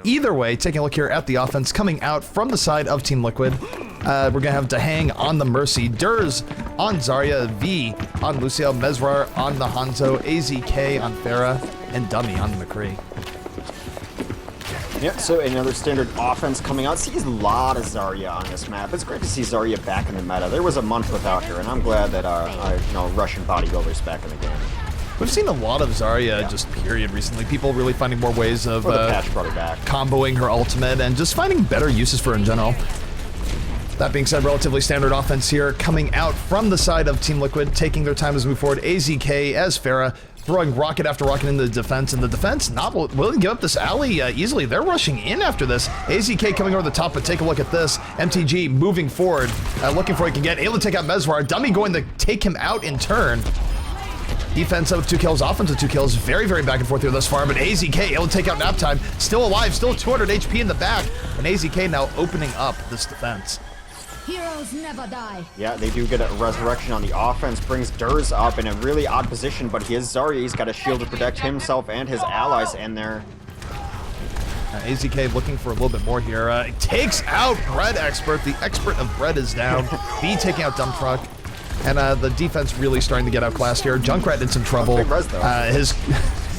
Either way, taking a look here at the offense coming out from the side of Team Liquid. We're going to have Dahang on the Mercy, Durs on Zarya, V on Lucio, Mesrar on the Hanzo, AZK on Pharah, and Dummy on the McCree. Yeah, so another standard offense coming out. Sees a lot of Zarya on this map. It's great to see Zarya back in the meta. There was a month without her, and I'm glad that Russian bodybuilder's back in the game. We've seen a lot of Zarya just period recently. People really finding more ways of the patch brought her back. Comboing her ultimate and just finding better uses for her in general. That being said, relatively standard offense here coming out from the side of Team Liquid, taking their time as we move forward. AZK as Pharah, throwing rocket after rocket into the defense, and the defense not willing to give up this alley easily. They're rushing in after this. AZK coming over the top, but take a look at this. MTG moving forward, looking for what he can get. Able to take out Mesrar. Dummy going to take him out in turn. Defense with 2 kills, offense with 2 kills. Very, very back and forth here thus far, but AZK able to take out Naptime. Still alive, still 200 HP in the back, and AZK now opening up this defense. Heroes never die. Yeah, they do get a resurrection on the offense, brings Durs up in a really odd position, but he is Zarya. He's got a shield to protect himself and his allies in there. AZK looking for a little bit more here. Takes out Bread Expert. The expert of Bread is down. B taking out Dump Truck. And the defense really starting to get outclassed here. Junkrat in some trouble. Big res, though.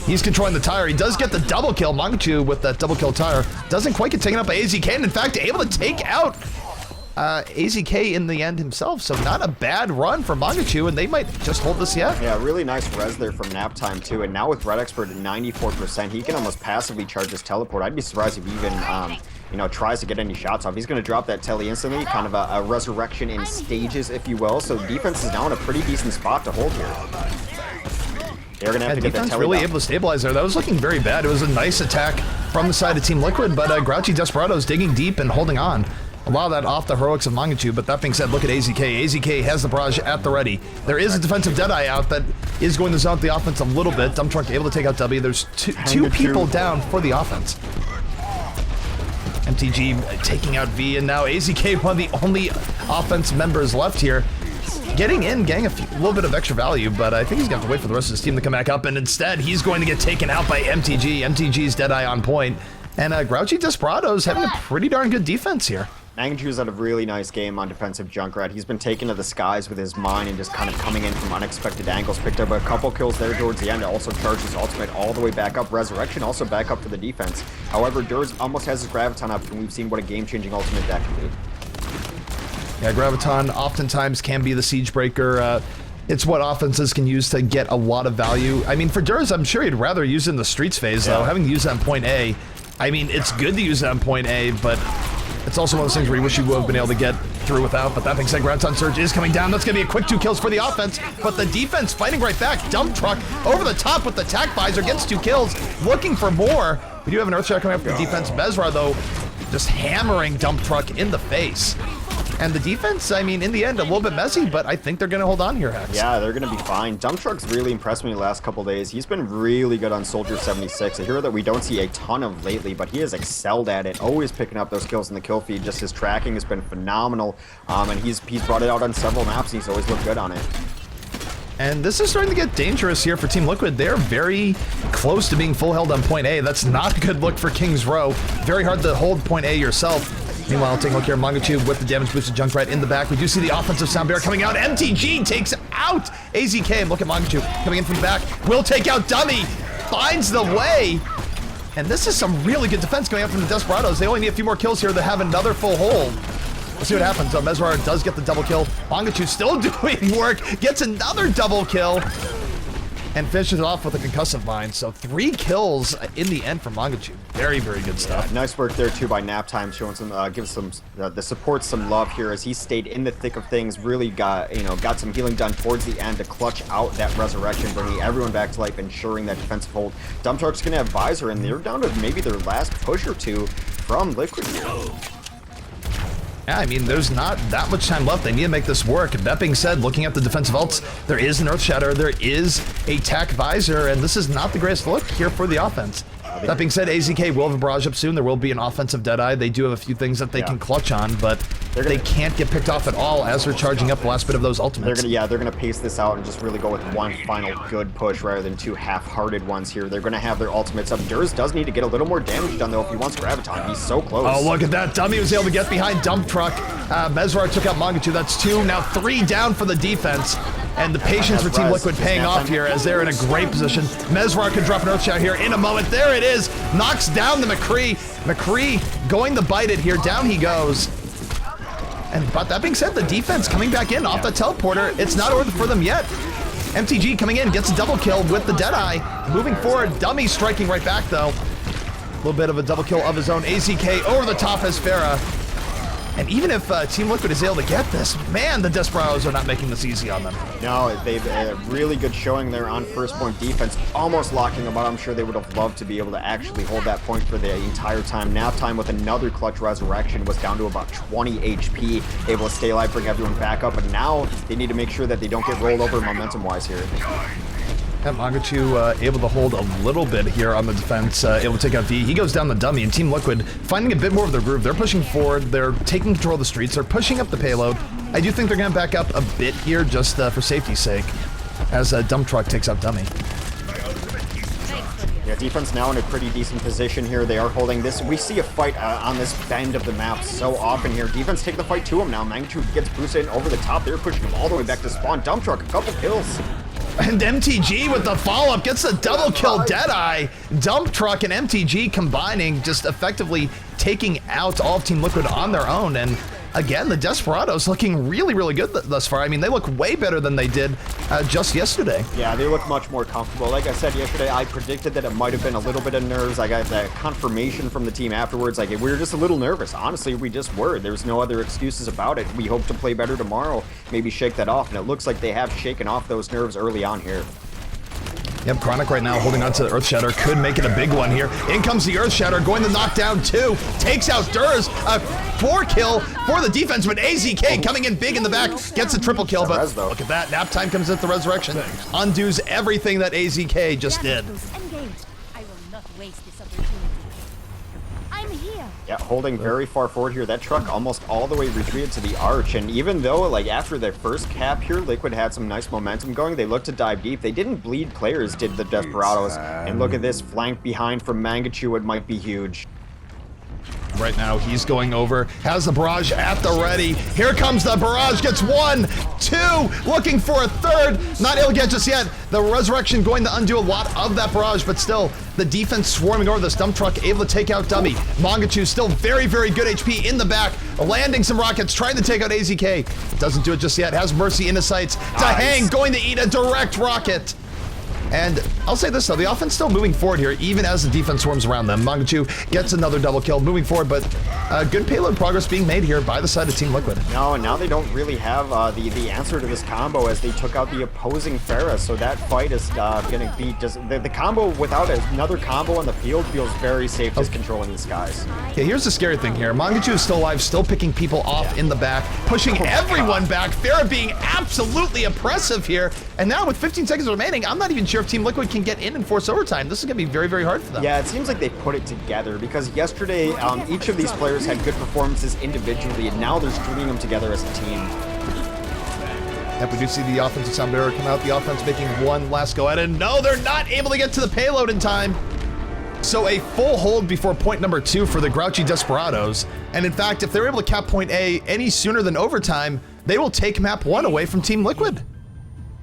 He's controlling the tire. He does get the double kill. Mangachu with that double kill tire. Doesn't quite get taken out by AZK, and in fact, able to take out AZK in the end himself, so not a bad run for Mangachu, and they might just hold this yet. Yeah, really nice res there from Naptime too, and now with Red Expert at 94%, he can almost passively charge his teleport. I'd be surprised if he even, tries to get any shots off. He's going to drop that tele instantly, kind of a resurrection in stages, if you will, so defense is now in a pretty decent spot to hold here. They're going to have to get that tele really down. able to stabilize there. That was looking very bad. It was a nice attack from the side of Team Liquid, but Grouchy Desperados digging deep and holding on. A lot of that off the heroics of Mangachu, but that being said, look at AZK. AZK has the barrage at the ready. There is a defensive Deadeye out that is going to zone the offense a little bit. Dump Truck able to take out W. There's two people down for the offense. MTG taking out V, and now AZK, one of the only offense members left here. Getting in, getting a little bit of extra value, but I think he's going to have to wait for the rest of his team to come back up, and instead, he's going to get taken out by MTG. MTG's Deadeye on point, and Grouchy Desperados having a pretty darn good defense here. Mangachu's had a really nice game on defensive Junkrat. He's been taken to the skies with his mine and just kind of coming in from unexpected angles. Picked up a couple kills there towards the end. Also charged his ultimate all the way back up. Resurrection also back up for the defense. However, Durs almost has his Graviton up, and we've seen what a game-changing ultimate that can be. Yeah, Graviton oftentimes can be the siege breaker. It's what offenses can use to get a lot of value. I mean, for Durs, I'm sure he'd rather use it in the streets phase, though. Having to use that on point A, I mean, it's good to use that on point A, but it's also one of those things where you wish you would have been able to get through without. But that being said, Graviton Surge is coming down. That's going to be a quick 2 kills for the offense, but the defense fighting right back. Dump Truck over the top with the tack visor, gets 2 kills, looking for more. We do have an Earthshot coming up for the defense. Mesrar, though, just hammering Dump Truck in the face. And the defense, I mean, in the end, a little bit messy, but I think they're going to hold on here, Hex. Yeah, they're going to be fine. Dump Truck's really impressed me the last couple days. He's been really good on Soldier 76, a hero that we don't see a ton of lately, but he has excelled at it, always picking up those kills in the kill feed. Just his tracking has been phenomenal, and he's brought it out on several maps, and he's always looked good on it. And this is starting to get dangerous here for Team Liquid. They're very close to being full held on point A. That's not a good look for King's Row. Very hard to hold point A yourself. Meanwhile, taking a look here, Mangachu with the damage boosted Junkrat in the back. We do see the offensive Sound Bear coming out. MTG takes out AZK, and look at Mangachu coming in from the back. Will take out Dummy, finds the way. And this is some really good defense coming out from the Desperados. They only need a few more kills here to have another full hold. We'll see what happens. Mesrar does get the double kill. Mangachu still doing work, gets another double kill, and finishes it off with a concussive mine. So 3 kills in the end from Mangachu. Very, very good stuff. Yeah, nice work there too by Naptime, showing some, gives some the support some love here as he stayed in the thick of things. Really got some healing done towards the end to clutch out that resurrection, bringing everyone back to life, ensuring that defensive hold. Dump Truck's gonna have Visor, and they're down to maybe their last push or two from Liquid here. Yeah, I mean, there's not that much time left. They need to make this work. That being said, looking at the defensive ults, there is an Earth Shatter, there is a Tack Visor, and this is not the greatest look here for the offense. That being said, AZK will have a barrage up soon. There will be an offensive Deadeye. They do have a few things that they can clutch on, but they can't get picked off at all as they're charging up the last bit of those ultimates. They're gonna pace this out and just really go with one final good push rather than two half-hearted ones here. They're gonna have their ultimates up. Durs does need to get a little more damage done though if he wants Graviton. He's so close. Oh, look at that. Dummy was able to get behind Dump Truck. Mezrar took out Mangachu. That's 2, now 3 down for the defense. And the patience for Team Liquid paying off here as they're in a great position. Mezrar can drop an Earthshout here in a moment. There it is. Knocks down the McCree. McCree going to bite it here. Down he goes. But that being said, the defense coming back in off the teleporter. It's not over for them yet. MTG coming in, gets a double kill with the Deadeye. Moving forward, Dummy striking right back though. A little bit of a double kill of his own. AZK over the top as Farah. And even if Team Liquid is able to get this, man, the Desperados are not making this easy on them. No, they've a really good showing there on first point defense, almost locking them out. I'm sure they would have loved to be able to actually hold that point for the entire time. Nap time with another clutch resurrection was down to about 20 HP, able to stay alive, bring everyone back up, and now they need to make sure that they don't get rolled over momentum-wise here. Mangachu able to hold a little bit here on the defense, able to take out V. He goes down the Dummy, and Team Liquid finding a bit more of their groove. They're pushing forward, they're taking control of the streets, they're pushing up the payload. I do think they're going to back up a bit here just for safety's sake, as Dump Truck takes out Dummy. Yeah, defense now in a pretty decent position here. They are holding this. We see a fight on this bend of the map so often here. Defense take the fight to him now. Mangachu gets boosted in over the top. They're pushing him all the way back to spawn. Dump Truck, a couple kills. And MTG with the follow-up gets a double kill Deadeye. Dump Truck and MTG combining, just effectively taking out all of Team Liquid on their own. And again, the Desperados looking really, really good thus far. I mean, they look way better than they did just yesterday. Yeah, they look much more comfortable. Like I said yesterday, I predicted that it might have been a little bit of nerves. I got that confirmation from the team afterwards. Like, we were just a little nervous. Honestly, we just were. There's no other excuses about it. We hope to play better tomorrow, maybe shake that off. And it looks like they have shaken off those nerves early on here. Yep, Chronic right now holding on to the Earth Shatter, could make it a big one here. In comes the Earth Shatter, going to knock down 2, takes out Durs, a 4 kill for the defense, but AZK coming in big in the back, gets a triple kill, but look at that, Nap time comes at the resurrection, undoes everything that AZK just did. I will not waste this opportunity. I'm here. Yeah, holding very far forward here. That truck almost all the way retreated to the arch, and even though, like, after their first cap here, Liquid had some nice momentum going, they looked to dive deep. They didn't bleed players, did the Desperados, and look at this flank behind from Mangachu. It might be huge. Right now, he's going over, has the barrage at the ready. Here comes the barrage, gets 1, 2, looking for a 3rd, not able to get just yet. The resurrection going to undo a lot of that barrage, but still, the defense swarming over this Dump Truck, able to take out Dummy. Mangachu still very, very good HP in the back, landing some rockets, trying to take out AZK. Doesn't do it just yet, has Mercy in his sights. Tahang going to eat a direct rocket. And I'll say this though, the offense still moving forward here, even as the defense swarms around them. Mangachu gets another double kill, moving forward, but good payload progress being made here by the side of Team Liquid. No, and now they don't really have the answer to this combo as they took out the opposing Farah, so that fight is getting beat. Just the combo without another combo on the field feels very safe, just controlling the skies. Yeah, here's the scary thing here. Mangachu is still alive, still picking people off in the back, pushing everyone back. Farah being absolutely oppressive here, and now with 15 seconds remaining, I'm not even sure if Team Liquid can get in and force overtime. This is going to be very, very hard for them. Yeah, it seems like they put it together because yesterday each of these players had good performances individually, and now they're stringing them together as a team. Yep, we do see the offensive sound barrier come out. The offense making one last go at it. No, they're not able to get to the payload in time. So a full hold before point number 2 for the Grouchy Desperados. And in fact, if they're able to cap point A any sooner than overtime, they will take map 1 away from Team Liquid.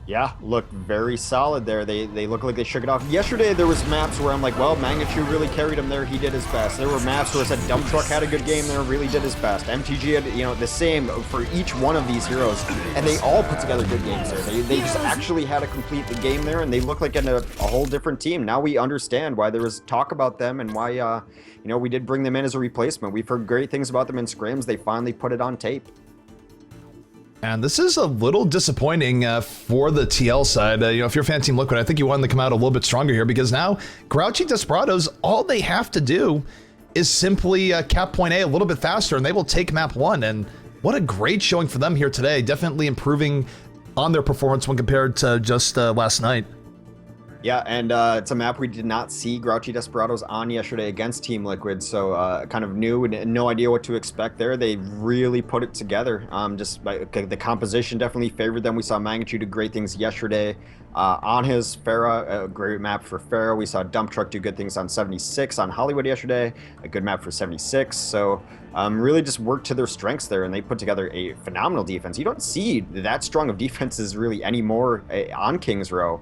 Yeah, look very solid there. They look like they shook it off. Yesterday, there was maps where I'm like, well, Mangachu really carried him there. He did his best. There were maps where I said Dump Truck had a good game there, really did his best. MTG had, you know, the same for each one of these heroes, and they all put together good games there. They just actually had to complete the game there, and they look like a whole different team. Now we understand why there was talk about them and why, you know, we did bring them in as a replacement. We've heard great things about them in scrims. They finally put it on tape. And this is a little disappointing for the TL side. You know, if you're a fan of Team Liquid, I think you want them to come out a little bit stronger here because now Grouchy Desperados, all they have to do is simply cap point A a little bit faster and they will take map 1. And what a great showing for them here today. Definitely improving on their performance when compared to just last night. Yeah, and it's a map we did not see Grouchy Desperados on yesterday against Team Liquid, so kind of new and no idea what to expect there. They really put it together. Just the composition definitely favored them. We saw Magnitude do great things yesterday on his Pharah, a great map for Pharah. We saw Dump Truck do good things on 76 on Hollywood yesterday, a good map for 76. So really just worked to their strengths there, and they put together a phenomenal defense. You don't see that strong of defenses really anymore on Kings Row.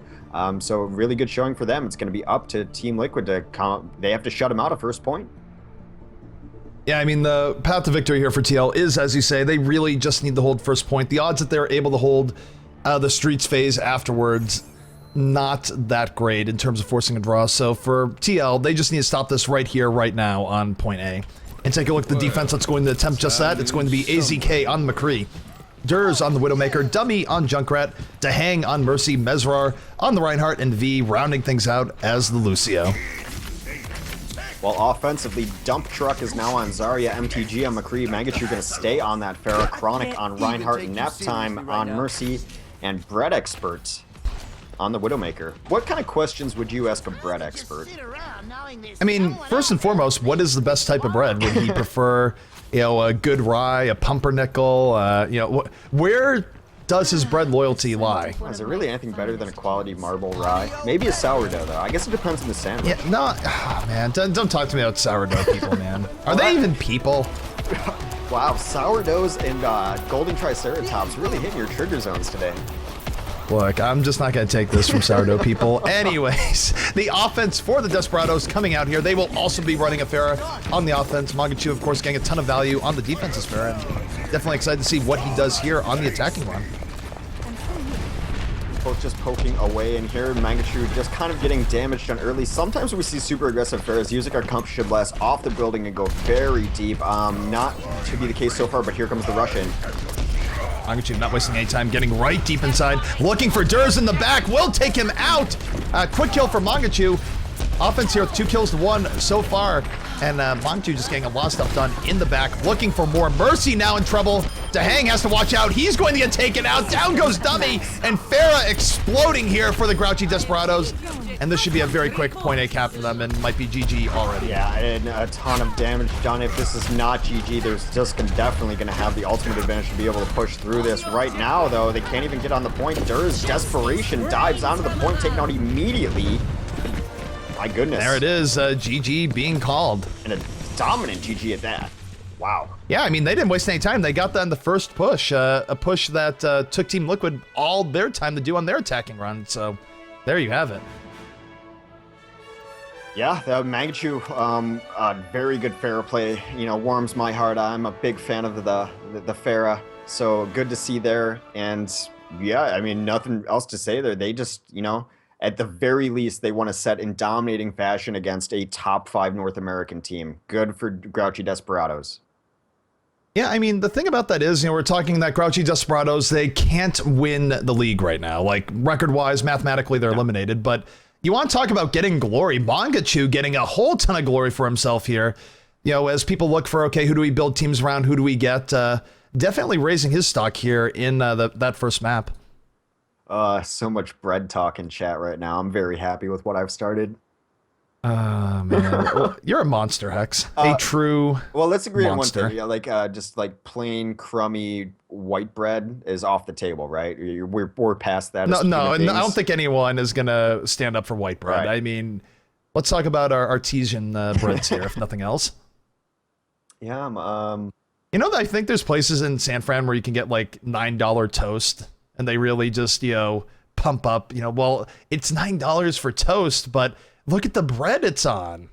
So really good showing for them. It's going to be up to Team Liquid to they have to shut him out at first point. Yeah, I mean, the path to victory here for TL is, as you say, they really just need to hold first point. The odds that they're able to hold the streets phase afterwards, not that great in terms of forcing a draw. So for TL, they just need to stop this right here, right now on point A. And take a look at the defense that's going to attempt just that. It's going to be AZK on McCree, Durs on the Widowmaker, Dummy on Junkrat, Dahang on Mercy, Mesrar on the Reinhardt, and V rounding things out as the Lucio. While offensively, Dump Truck is now on Zarya, MTG on McCree, Magnitude going to stay on that Pharah, Chronic on Reinhardt, Nap Time on Mercy, and Bread Expert on the Widowmaker. What kind of questions would you ask a Bread Expert? I mean, first and foremost, what is the best type of bread? Would he prefer, you know, a good rye, a pumpernickel? You know, where does his bread loyalty lie? Is there really anything better than a quality marble rye? Maybe a sourdough, though. I guess it depends on the sandwich. Yeah, no, man, don't talk to me about sourdough people, man. Are they even people? Wow, sourdoughs and golden triceratops really hitting your trigger zones today. Look, I'm just not going to take this from sourdough people. Anyways, the offense for the Desperados coming out here. They will also be running a Pharah on the offense. Mangachu, of course, getting a ton of value on the defense's Pharah. Definitely excited to see what he does here on the attacking run. Both just poking away, and here Mangachu just kind of getting damaged on early. Sometimes we see super aggressive Pharahs using our Compression Blast off the building and go very deep. Not to be the case so far, but here comes the rush in. Mangachu not wasting any time, getting right deep inside, looking for Durs in the back, will take him out. Quick kill for Mangachu. Offense here with 2 kills to 1 so far, and Mangachu just getting a lot of stuff done in the back, looking for more. Mercy now in trouble. Dahang has to watch out. He's going to get taken out. Down goes Dummy, and Pharah exploding here for the Grouchy Desperados. And this should be a very quick point A cap for them, and might be GG already. Yeah, and a ton of damage done. If this is not GG, there's just definitely going to have the ultimate advantage to be able to push through this. Right now, though, they can't even get on the point. Durs, desperation, dives onto the point, taken out immediately. My goodness. There it is, GG being called. And a dominant GG at that. Wow. Yeah, I mean, they didn't waste any time. They got that in the first push, a push that took Team Liquid all their time to do on their attacking run. So there you have it. Yeah, the Mangachu, very good Pharah play. You know, warms my heart. I'm a big fan of the Pharah, so good to see there. And yeah, I mean, nothing else to say there. They just, you know, at the very least, they want to set in dominating fashion against a top 5 North American team. Good for Grouchy Desperados. Yeah, I mean, the thing about that is, you know, we're talking that Grouchy Desperados, they can't win the league right now. Like, record-wise, mathematically, they're eliminated, but you want to talk about getting glory. Mangachu getting a whole ton of glory for himself here. You know, as people look for, okay, who do we build teams around? Who do we get? Definitely raising his stock here in that first map. So much bread talk in chat right now. I'm very happy with what I've started. Man. Well, you're a monster, Hex. A true Well, let's agree monster. on one thing. Yeah, like, just like plain crummy white bread is off the table, right? We're past that. No, I don't think anyone is gonna stand up for white bread. Right. I mean, let's talk about our artesian breads here, if nothing else. Yeah, you know, I think there's places in San Fran where you can get like $9 toast, and they really just, you know, pump up. You know, well, it's $9 for toast, but look at the bread it's on.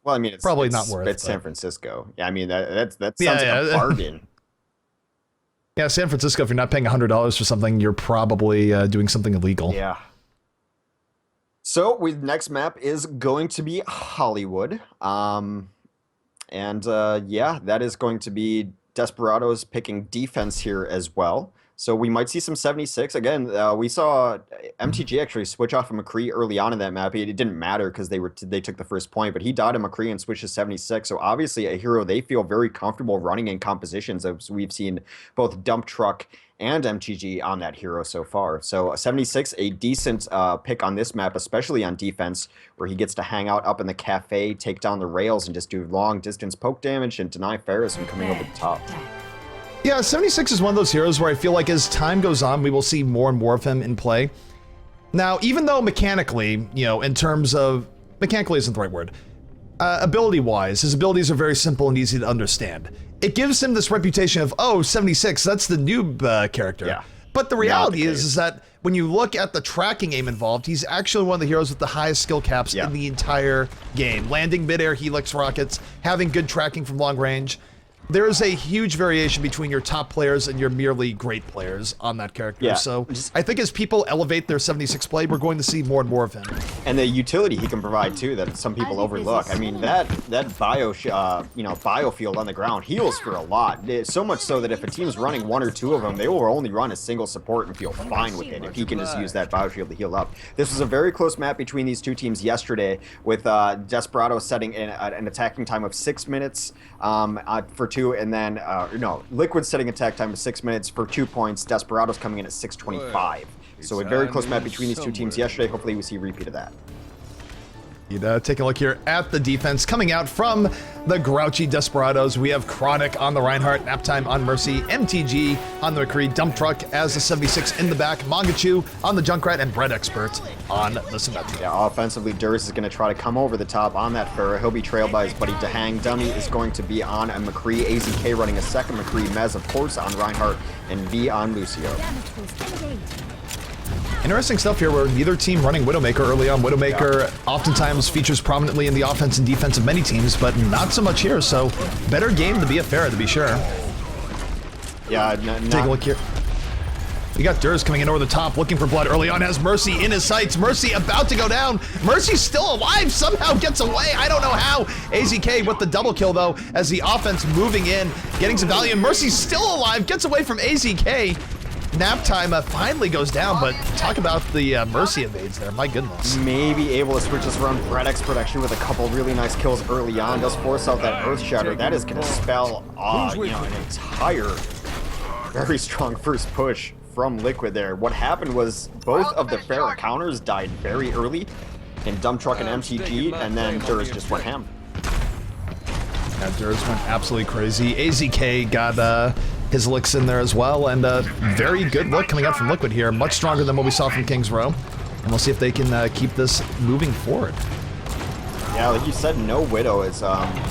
well, I mean, it's Probably not worth It's it. San Francisco. Yeah, I mean, that sounds Yeah, like yeah. a bargain. Yeah, San Francisco, if you're not paying $100 for something, you're probably doing something illegal. Yeah. So, next map is going to be Hollywood. Yeah, that is going to be Desperados picking defense here as well. So we might see some 76 again. We saw MTG actually switch off of McCree early on in that map. It didn't matter because they took the first point, but he died to McCree and switched to 76. So obviously a hero they feel very comfortable running in compositions, as we've seen both Dump Truck and MTG on that hero so far. So 76, a decent pick on this map, especially on defense, where he gets to hang out up in the cafe, take down the rails, and just do long distance poke damage and deny Ferris from coming over the top. Yeah, 76 is one of those heroes where I feel like as time goes on, we will see more and more of him in play. Now, even though mechanically, you know, in terms of, mechanically isn't the right word, ability-wise, his abilities are very simple and easy to understand. It gives him this reputation of, oh, 76, that's the noob character. Yeah. But the reality is that when you look at the tracking aim involved, he's actually one of the heroes with the highest skill caps in the entire game. Landing mid-air helix rockets, having good tracking from long range. There is a huge variation between your top players and your merely great players on that character. Yeah. So I think as people elevate their 76 play, we're going to see more and more of him. And the utility he can provide too that some people overlook. I mean, that biofield on the ground heals for a lot. So much so that if a team's running one or two of them, they will only run a single support and feel fine with it if he can just use that bioshield to heal up. This was a very close map between these two teams yesterday, with Desperados setting an attacking time of 6 minutes for 2, and then Liquid setting attack time of 6 minutes for 2 points. Desperados coming in at 6:25. So a very close map between these two teams yesterday. Hopefully we see a repeat of that. Take a look here at the defense. Coming out from the Grouchy Desperados, we have Chronic on the Reinhardt, Naptime on Mercy, MTG on the McCree, Dump Truck as the 76 in the back, Mangachu on the Junkrat, and Bread Expert on the Symmetra. Yeah, offensively, Durs is going to try to come over the top on that Pharah. He'll be trailed by his buddy Dahang. Dummy is going to be on a McCree, AZK running a second McCree, Mez, of course, on Reinhardt, and V on Lucio. Interesting stuff here where neither team running Widowmaker early on. Widowmaker oftentimes features prominently in the offense and defense of many teams, but not so much here, so better game to be a Pharah, to be sure. Yeah, Take a look here. We got Durs coming in over the top, looking for blood early on, has Mercy in his sights. Mercy about to go down. Mercy's still alive, somehow gets away. I don't know how. AZK with the double kill, though, as the offense moving in, getting some value. Mercy's still alive, gets away from AZK. Naptime finally goes down, but talk about the Mercy evades there. My goodness. Maybe able to switch this around. Bread Expert actually with a couple really nice kills early on. Does force out that Earth Shatter. That is going to spell an entire very strong first push from Liquid there. What happened was both of the Pharah counters died very early in Dump Truck and MTG, and then Durs just went ham. Yeah, Durs went absolutely crazy. AZK got his licks in there as well, and a very good look coming out from Liquid here. Much stronger than what we saw from Kings Row. And we'll see if they can keep this moving forward. Yeah, like you said, no Widow is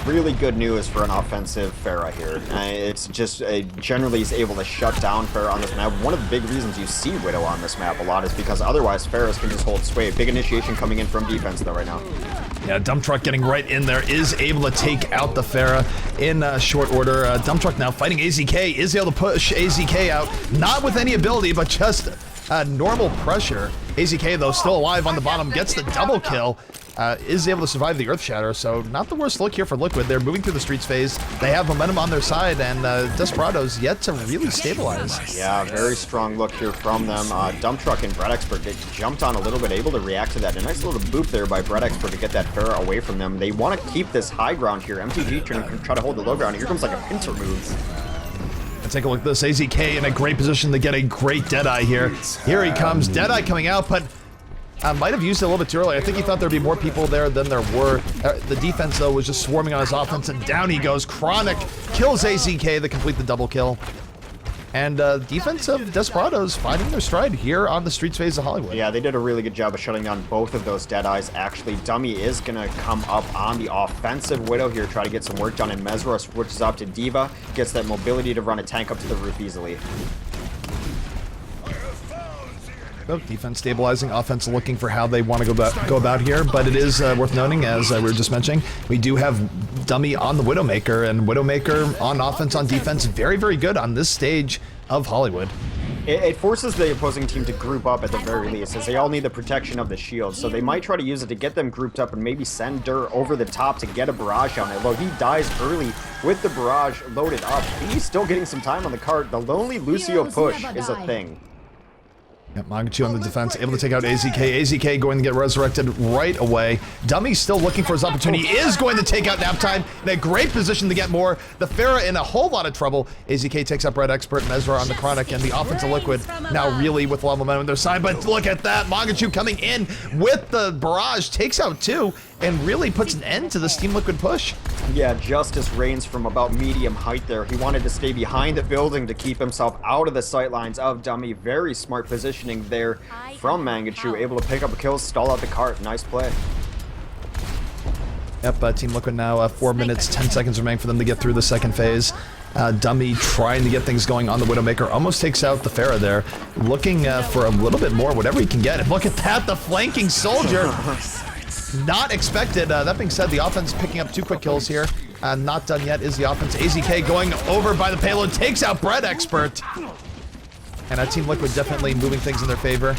really good news for an offensive Pharah here. It's just generally he's able to shut down Pharah on this map. One of the big reasons you see Widow on this map a lot is because otherwise Pharahs can just hold sway. Big initiation coming in from defense though right now. Yeah, Dump Truck getting right in there, is able to take out the Pharah in short order. Dump Truck now fighting AZK, is able to push AZK out, not with any ability, but just normal pressure. AZK, though, still alive on the bottom, gets the double kill, is able to survive the Earth Shatter, so not the worst look here for Liquid. They're moving through the streets phase. They have momentum on their side, and Desperados yet to really stabilize. Yeah, very strong look here from them. Dump Truck and Bread Expert get jumped on a little bit, able to react to that. A nice little boop there by Bread Expert to get that Pharah away from them. They want to keep this high ground here. MTG try to hold the low ground. Here comes like a pincer move. Take a look at this. AZK in a great position to get a great Deadeye here. Here he comes. Deadeye coming out, but might have used it a little bit too early. I think he thought there'd be more people there than there were. The defense, though, was just swarming on his offense, and down he goes. Chronic kills AZK to complete the double kill. And defense of Desperados finding their stride here on the streets phase of Hollywood. Yeah, they did a really good job of shutting down both of those Deadeyes. Actually, Dummy is going to come up on the offensive Widow here, try to get some work done, and Mesra switches up to Diva, gets that mobility to run a tank up to the roof easily. Defense stabilizing, offense looking for how they want to go about here, but it is worth noting, as we were just mentioning, we do have Dummy on the Widowmaker, and Widowmaker on offense, on defense, very, very good on this stage of Hollywood. It forces the opposing team to group up at the very least, as they all need the protection of the shield. So they might try to use it to get them grouped up and maybe send Dur over the top to get a barrage down. Although he dies early with the barrage loaded up, he's still getting some time on the cart. The lonely Lucio push is a thing. Yep, Mangachu on the defense, able to take out AZK. AZK going to get resurrected right away. Dummy's still looking for his opportunity. He is going to take out Naptime in a great position to get more. The Pharah in a whole lot of trouble. AZK takes up Red Expert, Mesra on the Chronic, and the offensive Liquid now really with a lot of momentum on their side. But look at that, Mangachu coming in with the barrage, takes out 2, and really puts an end to this Team Liquid push. Yeah, Justice reigns from about medium height there. He wanted to stay behind the building to keep himself out of the sightlines of Dummy. Very smart positioning there from Mangachu, able to pick up a kill, stall out the cart. Nice play. Yep, Team Liquid now 4 minutes, 10 seconds remaining for them to get through the second phase. Dummy trying to get things going on the Widowmaker, almost takes out the Pharah there. Looking for a little bit more, whatever he can get. And look at that, the flanking soldier. Not expected. That being said, the offense picking up 2 quick kills here. Not done yet is the offense. AZK going over by the payload, takes out Bread Expert. And Team Liquid definitely moving things in their favor.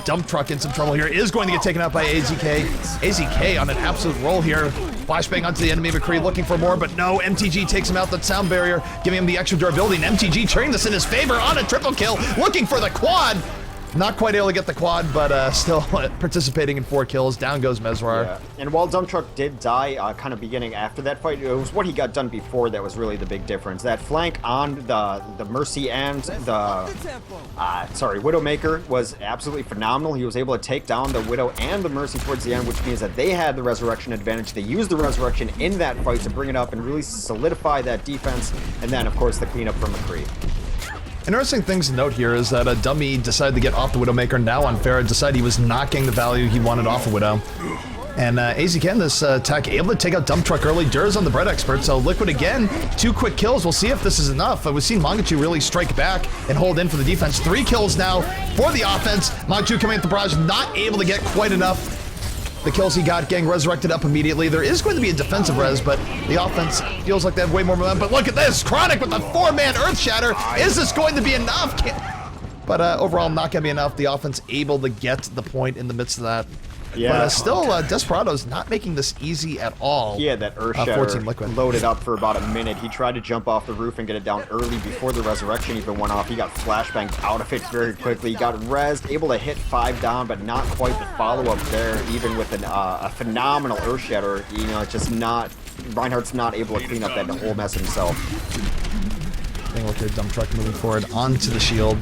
Dump Truck in some trouble here, is going to get taken out by AZK. AZK on an absolute roll here. Flashbang onto the enemy McCree, looking for more, but no, MTG takes him out that sound barrier, giving him the extra durability, and MTG turning this in his favor on a triple kill, looking for the quad. Not quite able to get the quad, but still participating in 4 kills. Down goes Mesrar. Yeah. And while Dump Truck did die kind of beginning after that fight, it was what he got done before that was really the big difference. That flank on the Mercy and the Widowmaker was absolutely phenomenal. He was able to take down the Widow and the Mercy towards the end, which means that they had the Resurrection advantage. They used the Resurrection in that fight to bring it up and really solidify that defense. And then, of course, the cleanup from McCree. Interesting things to note here is that Dummy decided to get off the Widowmaker. Now on Pharah, decided he was not getting the value he wanted off of Widow. And AZK in this attack able to take out Dump Truck early. Dur's on the Bread Expert, so Liquid again, 2 quick kills. We'll see if this is enough. We've seen Mangachu really strike back and hold in for the defense. 3 kills now for the offense. Mangachu coming at the barrage, not able to get quite enough. The kills he got getting resurrected up immediately. There is going to be a defensive res, but the offense feels like they have way more momentum. But look at this, Chronic with the 4-man Earth Shatter. Is this going to be enough? But overall, not going to be enough. The offense able to get the point in the midst of that. Yeah. But still, Desperados not making this easy at all. Yeah, that Earth Shatter loaded up for about a minute. He tried to jump off the roof and get it down early before the Resurrection even went off. He got flashbanged out of it very quickly. He got rezzed, able to hit 5 down, but not quite the follow-up there, even with a phenomenal Earth Shatter. You know, it's just not... Reinhardt's not able to clean up that whole mess himself. Look here, Dump Truck moving forward onto the shield.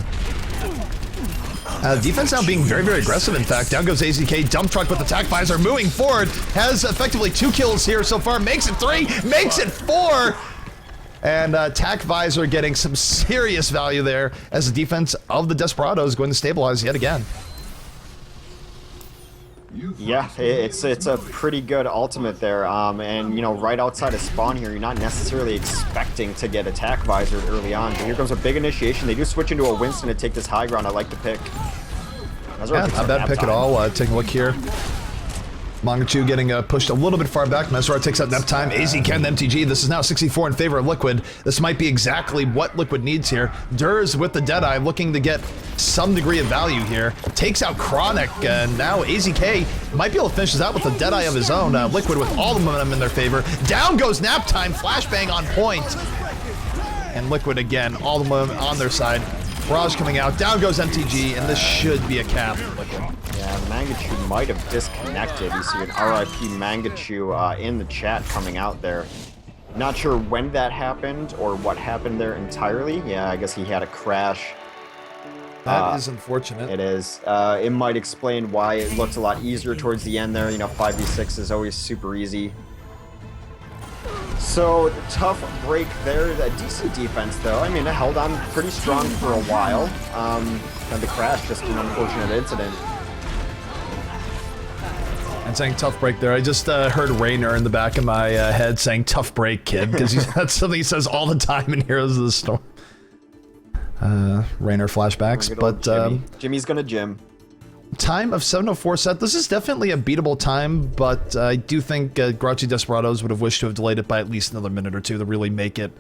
Defense now being very, very aggressive, in fact. Down goes AZK. Dump Truck with Attack Visor moving forward. Has effectively 2 kills here so far. Makes it 3. Makes it 4. And Attack Visor getting some serious value there as the defense of the Desperados is going to stabilize yet again. Yeah, it's a pretty good ultimate there, and you know, right outside of spawn here, you're not necessarily expecting to get Attack Visor early on, but here comes a big initiation. They do switch into a Winston to take this high ground. I like the pick. Yeah, not bad pick at all. Take a look here. Mangachu getting pushed a little bit far back. Mesrar takes out Naptime. AZK and MTG. This is now 64 in favor of Liquid. This might be exactly what Liquid needs here. Durs with the Deadeye looking to get some degree of value here. Takes out Chronic, and now AZK might be able to finish this out with a Deadeye of his own. Liquid with all the momentum in their favor. Down goes Naptime. Flashbang on point. And Liquid again, all the momentum on their side. Barrage coming out. Down goes MTG, and this should be a cap for Liquid. Yeah, Mangachu might have disconnected. You see an RIP Mangachu in the chat coming out there. Not sure when that happened or what happened there entirely. Yeah, I guess he had a crash. That is unfortunate. It is. It might explain why it looked a lot easier towards the end there. You know, 5v6 is always super easy. So, tough break there. A decent defense, though. I mean, it held on pretty strong for a while. And the crash, just an unfortunate incident. And saying tough break there. I just heard Raynor in the back of my head saying tough break, kid, because that's something he says all the time in Heroes of the Storm. Raynor flashbacks, but Jimmy's gonna gym. Time of 7:04 set. This is definitely a beatable time, but I do think Grouchy Desperados would have wished to have delayed it by at least another minute or two to really make it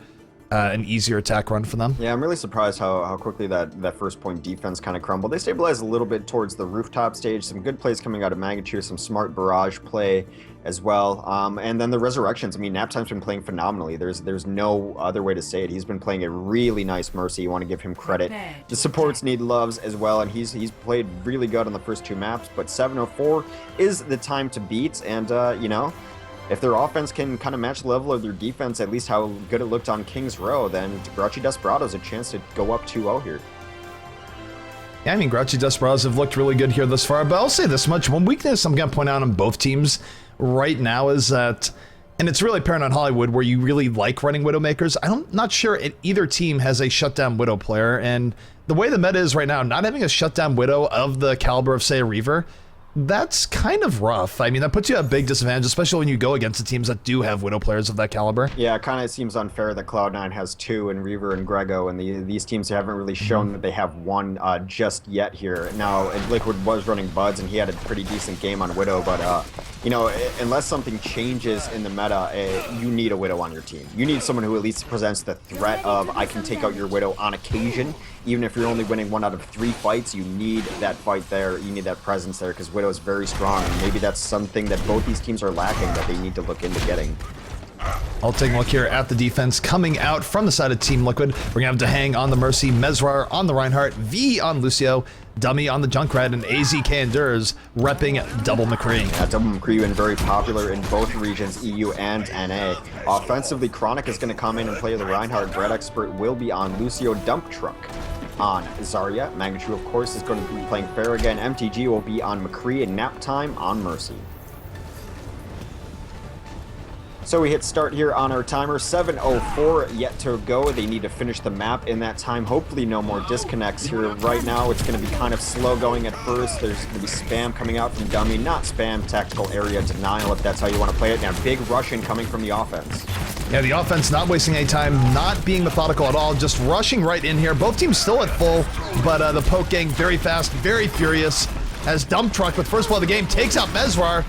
an easier attack run for them. Yeah, I'm really surprised how quickly that first point defense kind of crumbled. They stabilized a little bit towards the rooftop stage. Some good plays coming out of Mangachu, some smart barrage play as well. And then the resurrections. I mean, Naptime's been playing phenomenally. There's no other way to say it. He's been playing a really nice Mercy. You want to give him credit. The supports need loves as well, and he's played really good on the first 2 maps. But 704 is the time to beat, and you know, if their offense can kind of match the level of their defense, at least how good it looked on King's Row, then Grouchy Desperados a chance to go up 2-0 here. Yeah, I mean, Grouchy Desperados have looked really good here thus far, but I'll say this much. One weakness I'm going to point out on both teams right now is that, and it's really apparent on Hollywood, where you really like running Widowmakers. I'm not sure either team has a shutdown Widow player, and the way the meta is right now, not having a shutdown Widow of the caliber of, say, a Reaver, that's kind of rough. I mean, that puts you at a big disadvantage, especially when you go against the teams that do have Widow players of that caliber. Yeah, it kind of seems unfair that Cloud9 has 2 in Reaver and Grego, and these teams haven't really shown that they have one just yet here. Now, Liquid was running Buds, and he had a pretty decent game on Widow, but, you know, unless something changes in the meta, you need a Widow on your team. You need someone who at least presents the threat of, I can take out your Widow on occasion. Even if you're only winning 1 out of 3 fights, you need that fight there. You need that presence there, because Widow is very strong. And maybe that's something that both these teams are lacking that they need to look into getting. I'll take a look here at the defense coming out from the side of Team Liquid. We're going to have Dahang on the Mercy, Mesrar on the Reinhardt, V on Lucio, Dummy on the Junkrat, and AZK Endures repping Double McCree. Yeah, Double McCree been very popular in both regions, EU and NA. Offensively, Chronic is going to come in and play the Reinhardt. Red Expert will be on Lucio Dump Truck. On Zarya, Mangachu, of course, is going to be playing Farragon. MTG will be on McCree, and Naptime on Mercy. So we hit start here on our timer. 7:04 yet to go. They need to finish the map in that time. Hopefully no more disconnects here. Right now it's going to be kind of slow going at first. There's going to be spam coming out from Dummy. Not spam, tactical area denial if that's how you want to play it. Now big rushing coming from the offense. Yeah, the offense not wasting any time, not being methodical at all, just rushing right in here. Both teams still at full, but the poke gang very fast, very furious, as Dump Truck with first blood of the game takes out Mesrar.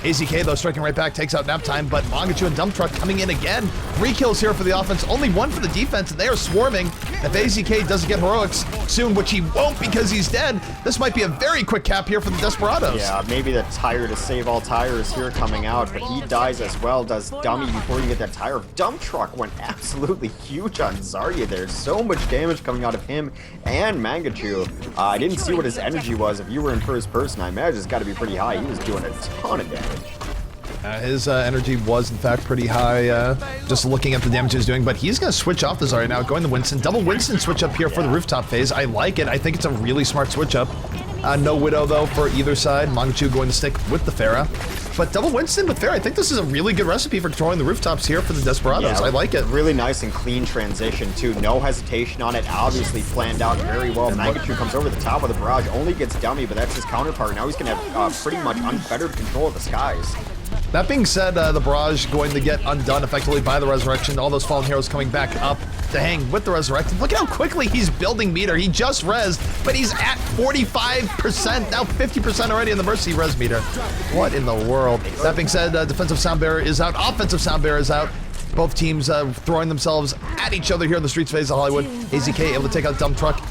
AZK, though, striking right back, takes out Naptime, but Mangachu and Dump Truck coming in again. 3 kills here for the offense, only 1 for the defense, and they are swarming. If AZK doesn't get heroics soon, which he won't because he's dead, this might be a very quick cap here for the Desperados. Yeah, maybe the tire to save all tires here coming out, but he dies as well, does Dummy before you get that tire. Dump Truck went absolutely huge on Zarya there. So much damage coming out of him and Mangachu. I didn't see what his energy was. If you were in first person, I imagine it's got to be pretty high. He was doing a ton of damage. His energy was, in fact, pretty high, just looking at the damage he's doing, but he's going to switch off the Zarya now, going to Winston. Double Winston switch up here for the rooftop phase. I like it. I think it's a really smart switch up. No Widow, though, for either side. Mangachu going to stick with the Pharah. But double Winston with Pharah, I think this is a really good recipe for controlling the rooftops here for the Desperados. Yeah, I like it. Really nice and clean transition, too. No hesitation on it. Obviously planned out very well. Mangachu comes over the top of the barrage, only gets Dummy, but that's his counterpart. Now he's going to have pretty much unfettered control of the skies. That being said, the barrage going to get undone effectively by the Resurrection. All those fallen heroes coming back up to hang with the Resurrected. Look at how quickly he's building meter. He just rezzed, but he's at 45%, now 50% already in the Mercy res meter. What in the world? That being said, defensive sound barrier is out, offensive sound barrier is out. Both teams throwing themselves at each other here in the streets phase of Hollywood. AZK able to take out Dump Truck.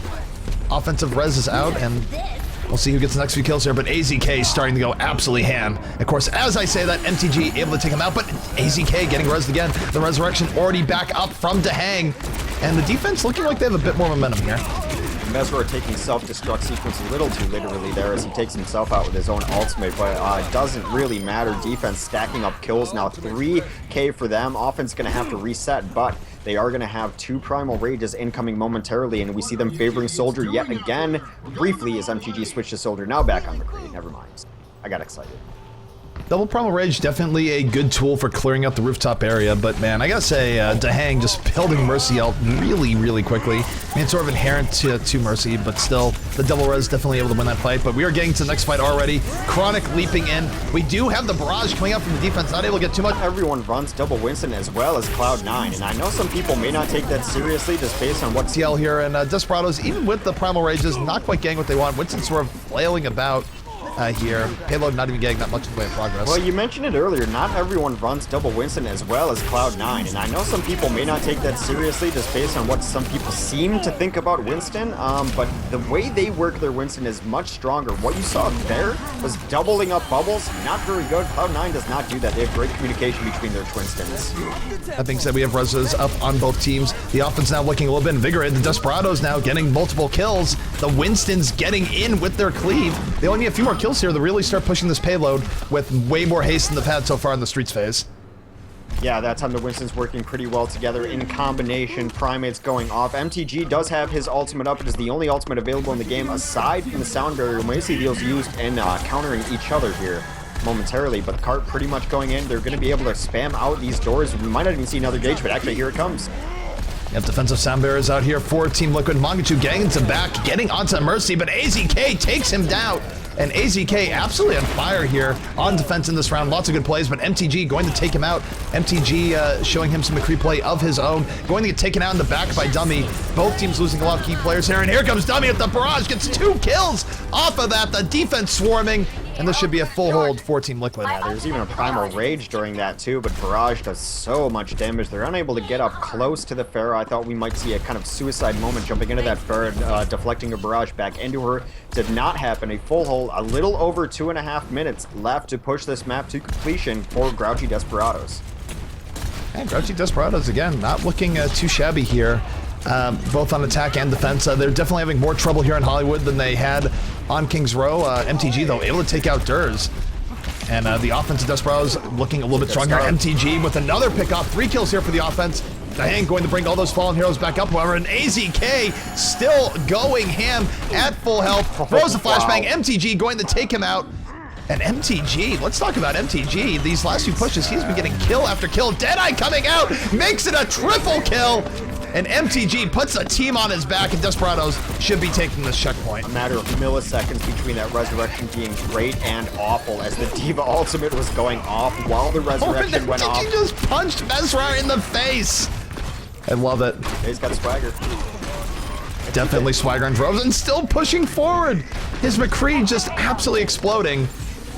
Offensive res is out, and we'll see who gets the next few kills here, but AZK is starting to go absolutely ham. Of course, as I say that, MTG able to take him out, but AZK getting rezzed again. The Resurrection already back up from Dahang, and the defense looking like they have a bit more momentum here. Mesrar taking self-destruct sequence a little too literally there as he takes himself out with his own ultimate, but it doesn't really matter. Defense stacking up kills now, 3K for them. Offense going to have to reset, but they are going to have 2 Primal Rages incoming momentarily, and we see them favoring Soldier yet again. Briefly as MTG switched to Soldier, now back on McCree. Never mind. I got excited. Double Primal Rage, definitely a good tool for clearing out the rooftop area, but man, I gotta say, Dahang just building Mercy out really, really quickly. I mean, it's sort of inherent to Mercy, but still, the double res definitely able to win that fight, but we are getting to the next fight already. Chronic leaping in. We do have the barrage coming out from the defense, not able to get too much. Everyone runs double Winston as well as Cloud9, and I know some people may not take that seriously just based on what TL here, and Desperados, even with the Primal Rages, not quite getting what they want. Winston sort of flailing about. here. Payload not even getting that much in the way of progress. Well, you mentioned it earlier, not everyone runs double Winston as well as Cloud9, and I know some people may not take that seriously just based on what some people seem to think about Winston, but the way they work their Winston is much stronger. What you saw there was doubling up bubbles, not very good. Cloud9 does not do that. They have great communication between their Twinstons. That being said, we have reses up on both teams. The offense now looking a little bit invigorated. The Desperados now getting multiple kills. The Winstons getting in with their cleave. They only need a few more kills here to really start pushing this payload with way more haste than they've had so far in the Streets phase. Yeah, that time the Winston's working pretty well together in combination. Primate's going off. MTG does have his ultimate up. It is the only ultimate available in the game aside from the sound barrier. We may see deals used and countering each other here momentarily, but the cart pretty much going in. They're going to be able to spam out these doors. We might not even see another gauge, but actually here it comes. Yep, defensive sound barriers out here for Team Liquid. Mangachu getting to back, getting onto Mercy, but AZK takes him down. And AZK absolutely on fire here on defense in this round. Lots of good plays, but MTG going to take him out. MTG showing him some McCree play of his own. Going to get taken out in the back by Dummy. Both teams losing a lot of key players here. And here comes Dummy with the barrage. Gets 2 kills off of that. The defense swarming. And this should be a full hold for Team Liquid. Yeah, there's even a Primal Rage during that too, but Barrage does so much damage. They're unable to get up close to the Pharaoh. I thought we might see a kind of suicide moment jumping into that bird, deflecting a Barrage back into her. Did not happen. A full hold, a little over 2.5 minutes left to push this map to completion for Grouchy Desperados. And Grouchy Desperados, again, not looking too shabby here. Both on attack and defense. They're definitely having more trouble here in Hollywood than they had on Kings Row. MTG, though, able to take out Durs. And the offense of Desperados looking a little bit stronger. MTG with another pickoff. 3 kills here for the offense. Diane going to bring all those fallen heroes back up. However, and AZK still going ham at full health. Throws the flashbang. MTG going to take him out. And MTG, let's talk about MTG. These last few pushes, he's been getting kill after kill. Deadeye coming out, makes it a triple kill. And MTG puts a team on his back, and Desperados should be taking this checkpoint. A matter of milliseconds between that resurrection being great and awful as the Diva ultimate was going off while the resurrection went off. MTG just punched Mesrar in the face. I love it. He's got a swagger. Definitely swagger and droves and still pushing forward. His McCree just absolutely exploding.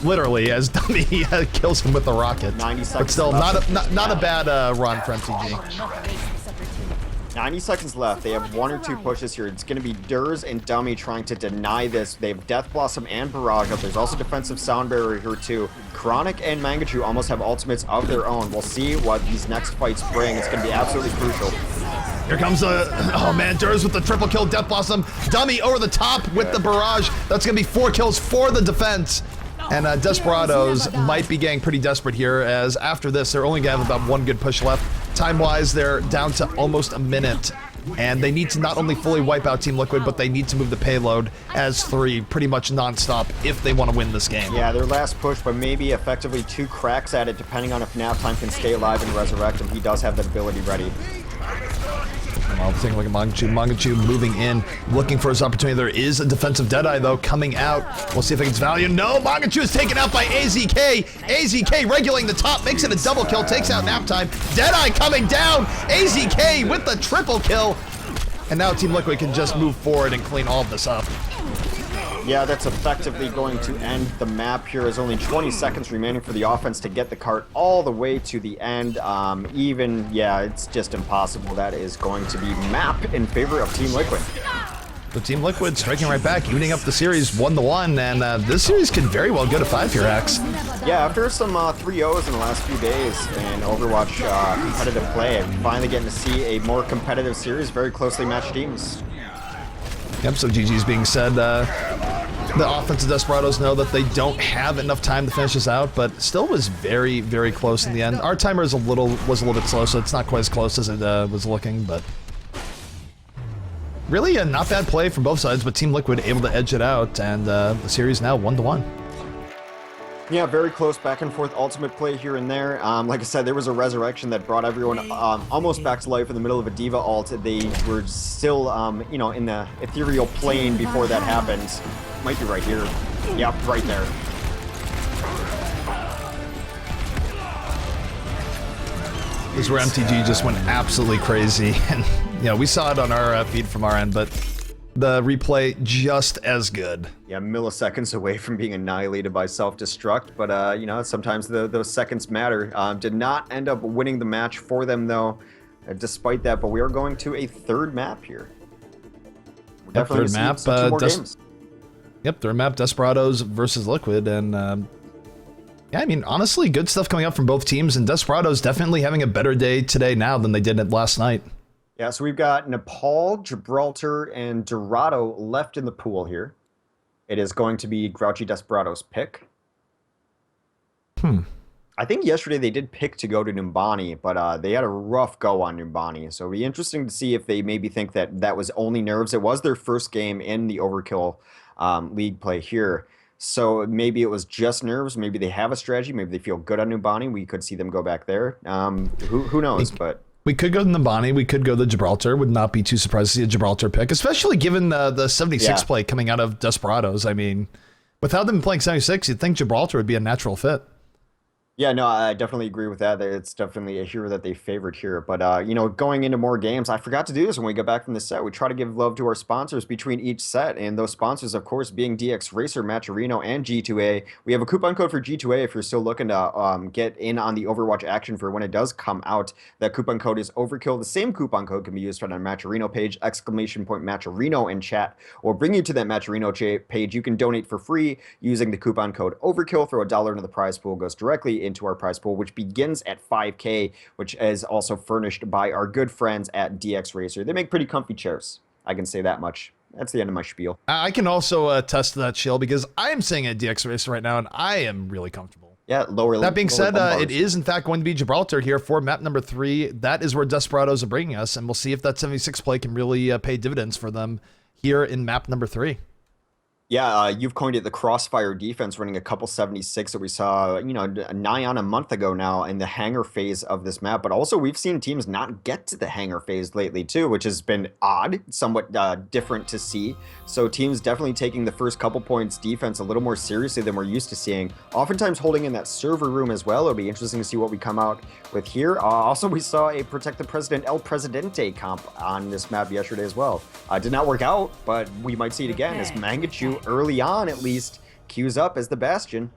Literally, as Dummy kills him with the rocket. 90 seconds but still, left. not a bad run for MTG. 90 seconds left. They have 1 or 2 pushes here. It's going to be Durs and Dummy trying to deny this. They have Death Blossom and Barrage up. There's also defensive sound barrier here too. Chronic and Mangachu almost have ultimates of their own. We'll see what these next fights bring. It's going to be absolutely crucial. Here comes the, oh man, Durs with the triple kill, Death Blossom. Dummy over the top with the Barrage. That's going to be 4 kills for the defense. And Desperados might be getting pretty desperate here, as after this, they're only going to have about 1 good push left. Time-wise, they're down to almost a minute. And they need to not only fully wipe out Team Liquid, but they need to move the payload as 3 pretty much non-stop if they want to win this game. Yeah, their last push, but maybe effectively 2 cracks at it, depending on if Naptime can stay alive and resurrect him. He does have that ability ready. I'll take a look at Mangachu. Mangachu moving in, looking for his opportunity. There is a defensive Deadeye, though, coming out. We'll see if it gets value. No, Mangachu is taken out by AZK. AZK regulating the top, makes it a double kill, takes out Naptime. Deadeye coming down. AZK with the triple kill. And now Team Liquid can just move forward and clean all of this up. Yeah, that's effectively going to end the map here. There's only 20 seconds remaining for the offense to get the cart all the way to the end. Yeah, it's just impossible. That is going to be map in favor of Team Liquid. The Team Liquid striking right back, evening up the series 1-1, and this series could very well go to 5 here, Axe. Yeah, after some 3-0s in the last few days in Overwatch competitive play, I'm finally getting to see a more competitive series, very closely matched teams. Yep, so GG's being said. The offensive Desperados know that they don't have enough time to finish this out, but still was very, very close in the end. Our timer is was a little bit slow, so it's not quite as close as it was looking, but really a not bad play from both sides, but Team Liquid able to edge it out, and the series now 1-1. Yeah, very close back and forth ultimate play here and there. Like I said, there was a resurrection that brought everyone almost back to life in the middle of a Diva ult. They were still, you know, in the ethereal plane before that happened. Might be right here. Yep, right there. This is where MTG just went absolutely crazy, and you know, we saw it on our feed from our end, but the replay just as good. Yeah, milliseconds away from being annihilated by self-destruct, but you know, sometimes those seconds matter. Did not end up winning the match for them though, despite that. But we are going to a third map here. We're definitely third map. some two more games. Yep, third map. Desperados versus Liquid, and yeah, I mean, honestly, good stuff coming up from both teams, and Desperados definitely having a better day today now than they did last night. Yeah, so we've got Nepal, Gibraltar, and Dorado left in the pool here. It is going to be Grouchy Desperados' pick. I think yesterday they did pick to go to Numbani, but they had a rough go on Numbani. So it'll be interesting to see if they maybe think that that was only nerves. It was their first game in the Overkill league play here. So maybe it was just nerves. Maybe they have a strategy. Maybe they feel good on Numbani. We could see them go back there. Who knows? But we could go to Numbani. We could go to Gibraltar. Would not be too surprised to see a Gibraltar pick, especially given the 76 play coming out of Desperados. I mean, without them playing 76, you'd think Gibraltar would be a natural fit. Yeah, no, I definitely agree with that. It's definitely a hero that they favored here. But, you know, going into more games, I forgot to do this when we get back from the set. We try to give love to our sponsors between each set. And those sponsors, of course, being DX Racer, Matcherino, and G2A. We have a coupon code for G2A if you're still looking to get in on the Overwatch action for when it does come out. That coupon code is Overkill. The same coupon code can be used on our Matcherino page, ! Matcherino in chat. Or bring you to that Matcherino page. You can donate for free using the coupon code Overkill. Throw $1 into the prize pool. Goes directly into our prize pool, which begins at 5K, which is also furnished by our good friends at DX Racer. They make pretty comfy chairs. I can say that much. That's the end of my spiel. I can also attest to that, Shield, because I am sitting at DX Racer right now, and I am really comfortable. Yeah, That being said, it is in fact going to be Gibraltar here for map number 3. That is where Desperados are bringing us, and we'll see if that 76 play can really pay dividends for them here in map number 3. Yeah, you've coined it the crossfire defense, running a couple 76 that we saw, you know, nigh on a month ago now in the hangar phase of this map. But also we've seen teams not get to the hangar phase lately too, which has been odd, somewhat different to see. So teams definitely taking the first couple points defense a little more seriously than we're used to seeing. Oftentimes holding in that server room as well. It'll be interesting to see what we come out with here. Also, we saw a Protect the President El Presidente comp on this map yesterday as well. Did not work out, but we might see it again as Mangachu early on at least queues up as the Bastion.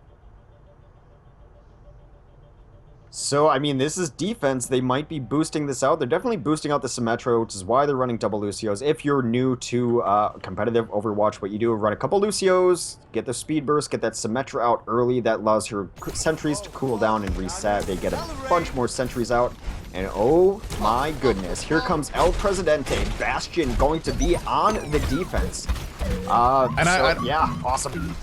So, I mean, this is defense. They might be boosting this out. They're definitely boosting out the Symmetra, which is why they're running double Lucios. If you're new to competitive Overwatch, what you do is run a couple Lucios, get the speed burst, get that Symmetra out early. That allows your sentries to cool down and reset. They get a bunch more sentries out. And oh my goodness, here comes El Presidente. Bastion going to be on the defense. Yeah, awesome.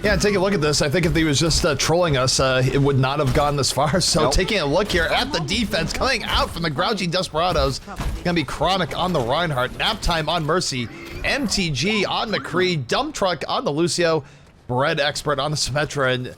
Yeah, take a look at this. I think if he was just trolling us, it would not have gone this far. So taking a look here at the defense coming out from the Grouchy Desperados. Gonna be Chronic on the Reinhardt, Nap Time on Mercy, MTG on McCree, Dump Truck on the Lucio, Bread Expert on the Symmetra,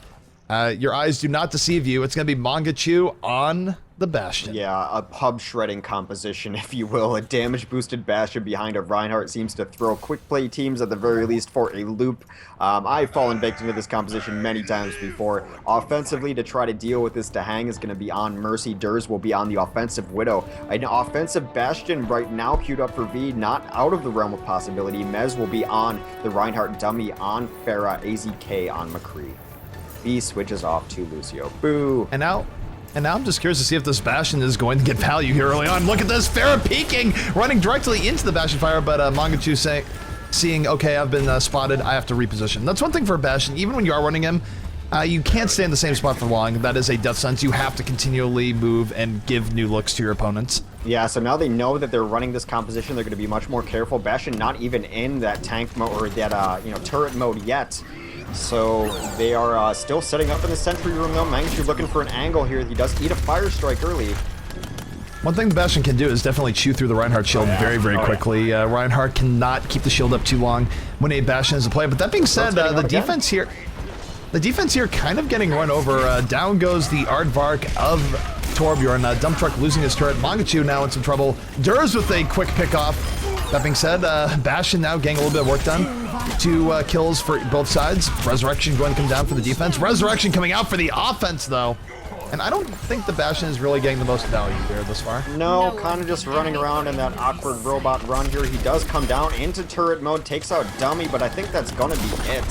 and your eyes do not deceive you. It's gonna be Mangachu on the Bastion. Yeah, a pub shredding composition, if you will. A damage boosted Bastion behind a Reinhardt seems to throw quick play teams at the very least for a loop. I've fallen victim to this composition many times before. Offensively, to try to deal with this, to hang is going to be on Mercy. Durs will be on the offensive Widow. An offensive Bastion right now queued up for V, not out of the realm of possibility. Mez will be on the Reinhardt dummy on Pharah, AZK on McCree. V switches off to Lucio. Boo! And now I'm just curious to see if this Bastion is going to get value here early on. Look at this, Pharah peeking, running directly into the Bastion fire, but Mangachu seeing, okay, I've been spotted, I have to reposition. That's one thing for a Bastion, even when you are running him, you can't stay in the same spot for long. That is a death sentence. You have to continually move and give new looks to your opponents. Yeah, so now they know that they're running this composition, they're going to be much more careful. Bastion not even in that tank mode or that turret mode yet. So they are still setting up in the sentry room though. Mangachu looking for an angle here. He does eat a fire strike early. One thing the Bastion can do is definitely chew through the Reinhardt shield very, very quickly. Reinhardt cannot keep the shield up too long when a Bastion is a play. But that being said, the defense here kind of getting run over. Down goes the Aardvark of Torbjorn. Dump Truck losing his turret. Mangachu now in some trouble. Durs with a quick pick off. That being said, Bastion now getting a little bit of work done. 2 kills for both sides. Resurrection going to come down for the defense. Resurrection coming out for the offense, though. And I don't think the Bastion is really getting the most value there this far. No, kind of just running around in that awkward robot run here. He does come down into turret mode, takes out Dummy, but I think that's gonna be it.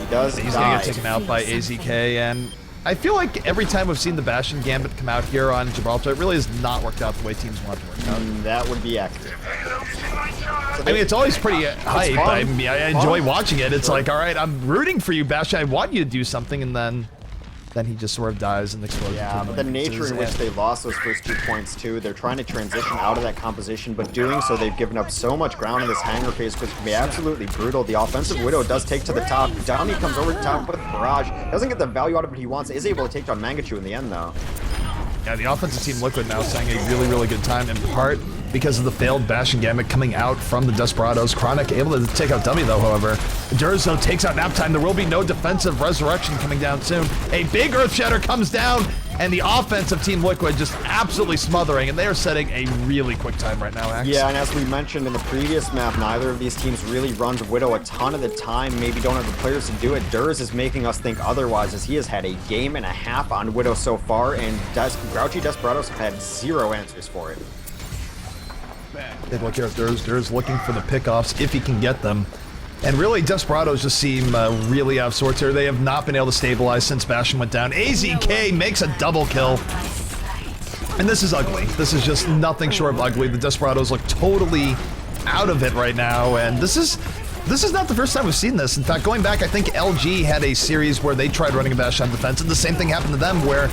He does He's die. gonna get taken out by AZK, and I feel like every time we've seen the Bastion Gambit come out here on Gibraltar, it really has not worked out the way teams want it to work out. That would be accurate. I mean, it's always pretty hype. I mean, I enjoy watching it. It's like, all right, I'm rooting for you, Bastion. I want you to do something, and then he just sort of dies in the explosion. Yeah, but the nature in which they lost those first 2 points too, they're trying to transition out of that composition, but doing so they've given up so much ground in this hangar phase, which can be absolutely brutal. The offensive Widow does take to the top. Dummy comes over the top with Barrage. Doesn't get the value out of it he wants. Is able to take down Mangachu in the end though. Yeah, the offensive team Liquid now saying a really, really good time, in part because of the failed Bastion Gambit coming out from the Desperados. Chronic able to take out Dummy though, however. Durzo takes out Naptime. There will be no defensive resurrection coming down soon. A big Earth Shatter comes down, and the offensive team Liquid just absolutely smothering, and they are setting a really quick time right now, Axe. Yeah, and as we mentioned in the previous map, neither of these teams really runs Widow a ton of the time, maybe don't have the players to do it. Durs is making us think otherwise, as he has had a game and a half on Widow so far, and Grouchy Desperados have had zero answers for it. They look here at Durs looking for the pickoffs if he can get them. And really, Desperados just seem really out of sorts here. They have not been able to stabilize since Bastion went down. AZK makes a double kill. And this is ugly. This is just nothing short of ugly. The Desperados look totally out of it right now. And this is not the first time we've seen this. In fact, going back, I think LG had a series where they tried running a Bastion defense, and the same thing happened to them, where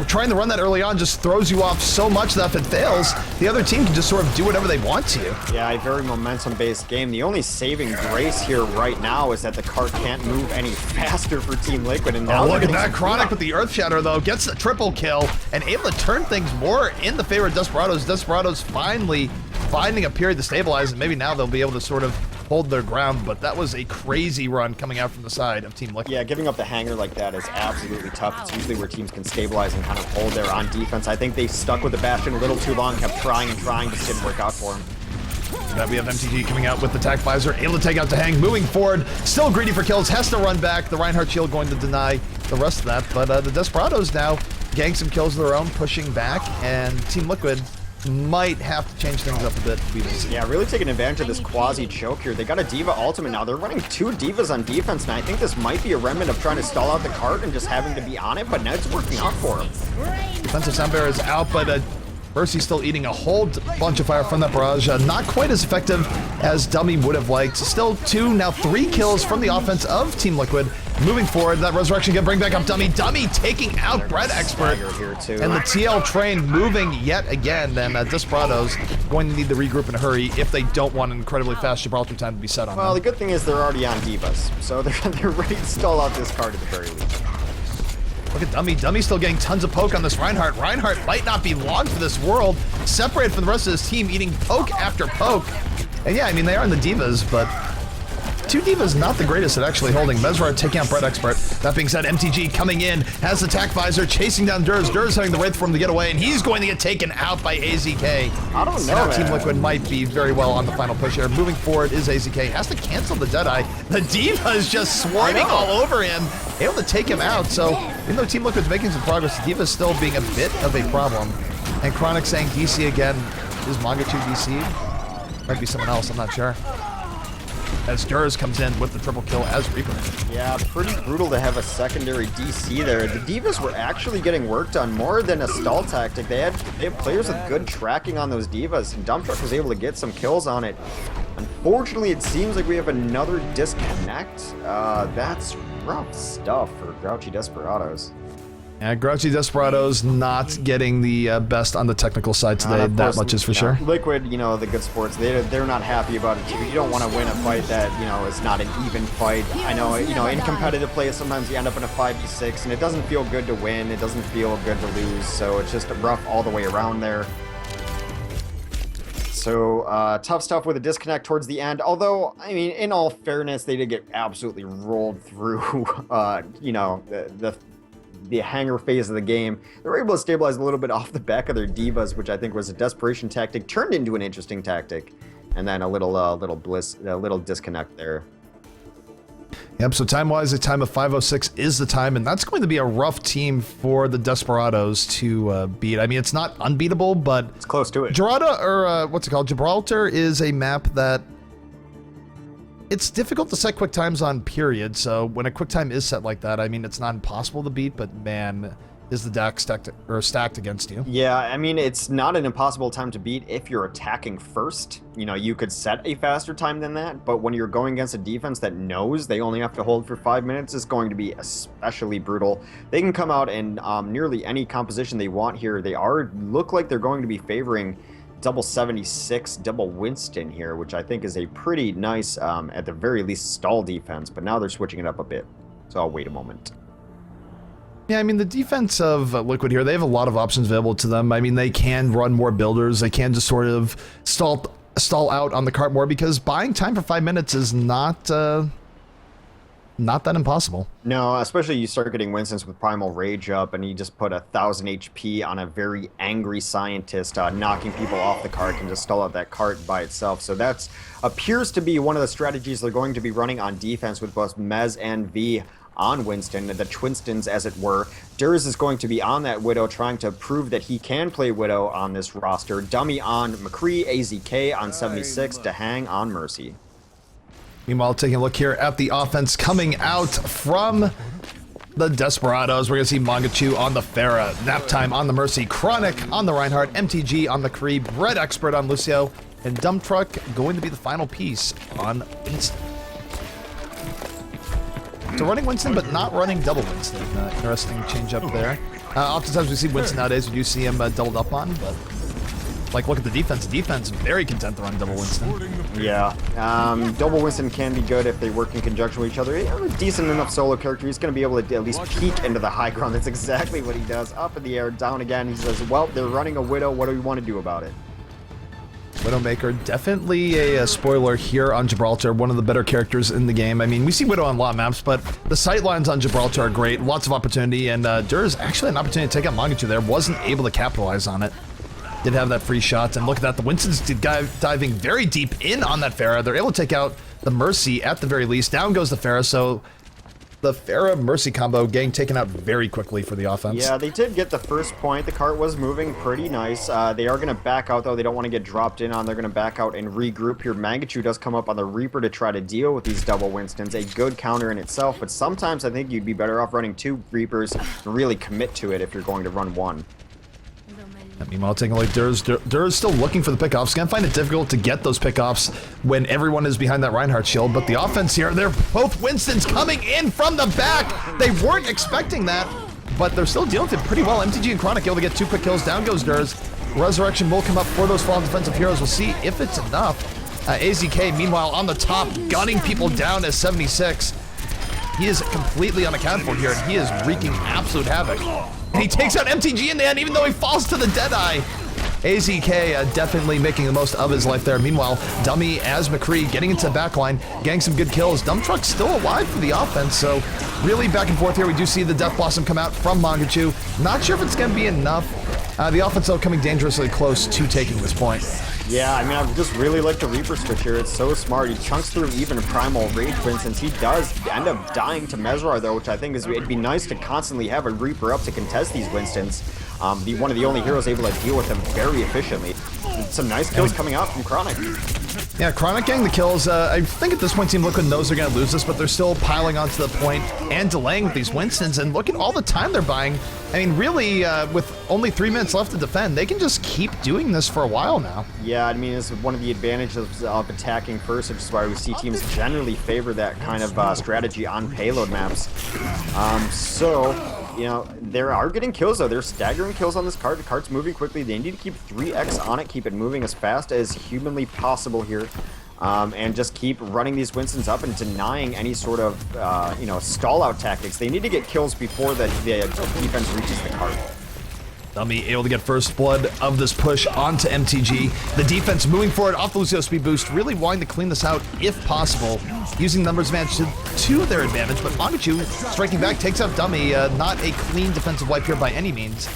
trying to run that early on just throws you off so much that if it fails, the other team can just sort of do whatever they want to. Yeah, a very momentum-based game. The only saving grace here right now is that the cart can't move any faster for Team Liquid. And now look at that. Chronic with the Earth Shatter, though, gets the triple kill and able to turn things more in the favor of Desperados. Desperados finally finding a period to stabilize, and maybe now they'll be able to sort of hold their ground, but that was a crazy run coming out from the side of Team Liquid. Yeah, giving up the hangar like that is absolutely tough. It's usually where teams can stabilize and kind of hold their on defense. I think they stuck with the Bastion a little too long, kept trying and trying, just didn't work out for them. We have MTG coming out with the Tac Visor, able to take out the Hang, moving forward, still greedy for kills, has to run back. The Reinhardt shield going to deny the rest of that, but the Desperados now getting some kills of their own, pushing back, and Team Liquid might have to change things up a bit. Yeah, really taking advantage of this quasi-choke here. They got a D.Va ultimate now. They're running 2 D.Vas on defense, and I think this might be a remnant of trying to stall out the cart and just having to be on it, but now it's working out for him. Defensive Sound Bearer is out, but Mercy's still eating a whole bunch of fire from that barrage. Not quite as effective as Dummy would have liked. Still 2, now 3 kills from the offense of Team Liquid. Moving forward, that Resurrection can bring back up Dummy. Dummy taking out Bread Expert. Here too. And the TL train moving yet again. Then Desperados going to need to regroup in a hurry if they don't want an incredibly fast Gibraltar time to be set on Well, them. the good thing is they're already on D.Vas, so they're ready to stall out this card at the very least. Look at Dummy. Dummy's still getting tons of poke on this Reinhardt. Reinhardt might not be long for this world. Separated from the rest of his team, eating poke after poke. And yeah, I mean, they are in the D.Vas, but 2 D.Vas not the greatest at actually holding. Mesrar taking out Bread Expert. That being said, MTG coming in, has the Tac Visor, chasing down Durs. Durs having the wait for him to get away, and he's going to get taken out by AZK. I don't know, Now Team man. Liquid might be very well on the final push here. Moving forward is AZK. Has to cancel the Deadeye. The D.Va is just swarming all over him, able to take him out. So even though Team Liquid's making some progress, the D.Va is still being a bit of a problem. And Chronic saying DC again. Is Mangachu DC? Might be someone else, I'm not sure. As Durs comes in with the triple kill as Reaper. Yeah, pretty brutal to have a secondary DC there. The D.Vas were actually getting worked on more than a stall tactic. They had players with good tracking on those D.Vas, and Dump Truck was able to get some kills on it. Unfortunately, it seems like we have another disconnect. That's rough stuff for Grouchy Desperados. Yeah, Grouchy Desperados not getting the best on the technical side today. That much is for sure. Liquid, you know, the good sports, they're not happy about it too. You don't want to win a fight that, you know, is not an even fight. I know, you know, in competitive play, sometimes you end up in a 5v6, and it doesn't feel good to win. It doesn't feel good to lose. So it's just rough all the way around there. So tough stuff with a disconnect towards the end. Although, I mean, in all fairness, they did get absolutely rolled through, you know, the hangar phase of the game. They were able to stabilize a little bit off the back of their D.Vas, which I think was a desperation tactic, turned into an interesting tactic, and then a little disconnect there. Yep, so time-wise, a time of 5:06 is the time, and that's going to be a rough team for the Desperados to beat. I mean, it's not unbeatable, but... It's close to it. Gibraltar is a map that... It's difficult to set quick times on, period, so when a quick time is set like that, I mean, it's not impossible to beat, but man... is the deck stacked against you. Yeah, I mean, it's not an impossible time to beat if you're attacking first. You know, you could set a faster time than that, but when you're going against a defense that knows they only have to hold for 5 minutes, it's going to be especially brutal. They can come out in nearly any composition they want here. They look like they're going to be favoring double 76, double Winston here, which I think is a pretty nice, at the very least, stall defense, but now they're switching it up a bit. So I'll wait a moment. Yeah, I mean, the defense of Liquid here, they have a lot of options available to them. I mean, they can run more builders. They can just sort of stall out on the cart more because buying time for 5 minutes is not that impossible. No, especially you start getting Winston's with Primal Rage up and he just put 1,000 HP on a very angry scientist, knocking people off the cart, can just stall out that cart by itself. So that appears to be one of the strategies they're going to be running on defense with both Mez and V on Winston, the Twinstons as it were. Durs is going to be on that Widow, trying to prove that he can play Widow on this roster. Dummy on McCree, AZK on 76, Dehang on Mercy. Meanwhile, taking a look here at the offense coming out from the Desperados. We're going to see Mangachu on the Pharah, Naptime on the Mercy, Chronic on the Reinhardt, MTG on the Kree, Bread Expert on Lucio, and Dump Truck going to be the final piece on Winston. So running Winston, but not running double Winston. Interesting change up there. Oftentimes we see Winston nowadays, we do see him doubled up on, but like look at the defense. The defense very content to run double Winston. Yeah, double Winston can be good if they work in conjunction with each other. A decent enough solo character, he's going to be able to at least peek into the high ground. That's exactly what he does. Up in the air, down again. He says, well, they're running a Widow. What do we want to do about it? Widowmaker, definitely a spoiler here on Gibraltar, one of the better characters in the game. I mean, we see Widow on a lot of maps, but the sight lines on Gibraltar are great, lots of opportunity, and Durs actually an opportunity to take out Mangachu there, wasn't able to capitalize on it. Did have that free shot, and look at that, the Winston's diving very deep in on that Pharah. They're able to take out the Mercy at the very least. Down goes the Pharah, so the Pharah-Mercy combo getting taken out very quickly for the offense. Yeah, they did get the first point. The cart was moving pretty nice. They are going to back out, though. They don't want to get dropped in on. They're going to back out and regroup here. Mangachu does come up on the Reaper to try to deal with these double Winstons. A good counter in itself, but sometimes I think you'd be better off running 2 Reapers and really commit to it if you're going to run 1. Meanwhile, taking a look, Durs still looking for the pickoffs. Gonna find it difficult to get those pickoffs when everyone is behind that Reinhardt shield, but the offense here, they're both Winstons coming in from the back. They weren't expecting that, but they're still dealing with it pretty well. MTG and Chronic able to get 2 quick kills. Down goes Durs. Resurrection will come up for those fallen defensive heroes. We'll see if it's enough. AZK, meanwhile, on the top, gunning people down as 76. He is completely unaccounted for here, and he is wreaking absolute havoc. And he takes out MTG in the end, even though he falls to the Deadeye. AZK definitely making the most of his life there. Meanwhile, Dummy as McCree getting into the backline, getting some good kills. Dump Truck still alive for the offense, so really back and forth here. We do see the Death Blossom come out from Mangachu. Not sure if it's going to be enough. The offense, though, coming dangerously close to taking this point. Yeah, I mean, I just really like the Reaper switch here. It's so smart. He chunks through even a Primal Rage, for instance. He does end up dying to Mesrar, though, which I think it'd be nice to constantly have a Reaper up to contest these Winstons. One of the only heroes able to deal with them very efficiently. Some nice kills coming out from Chronic. Yeah, Chronic getting the kills. I think at this point Team Liquid knows they're going to lose this, but they're still piling onto the point and delaying with these Winstons. And look at all the time they're buying. I mean, really, with only 3 minutes left to defend, they can just keep doing this for a while now. Yeah, I mean, it's one of the advantages of attacking first, which is why we see teams generally favor that kind of strategy on payload maps. You know, they are getting kills, though. They're staggering kills on this cart. The cart's moving quickly. They need to keep 3x on it, keep it moving as fast as humanly possible here, and just keep running these Winstons up and denying any sort of, you know, stall-out tactics. They need to get kills before the defense reaches the cart. Dummy able to get first blood of this push onto MTG. The defense moving forward off the Lucio speed boost, really wanting to clean this out if possible, using numbers advantage to their advantage, but Mangachu striking back takes out Dummy. Not a clean defensive wipe here by any means.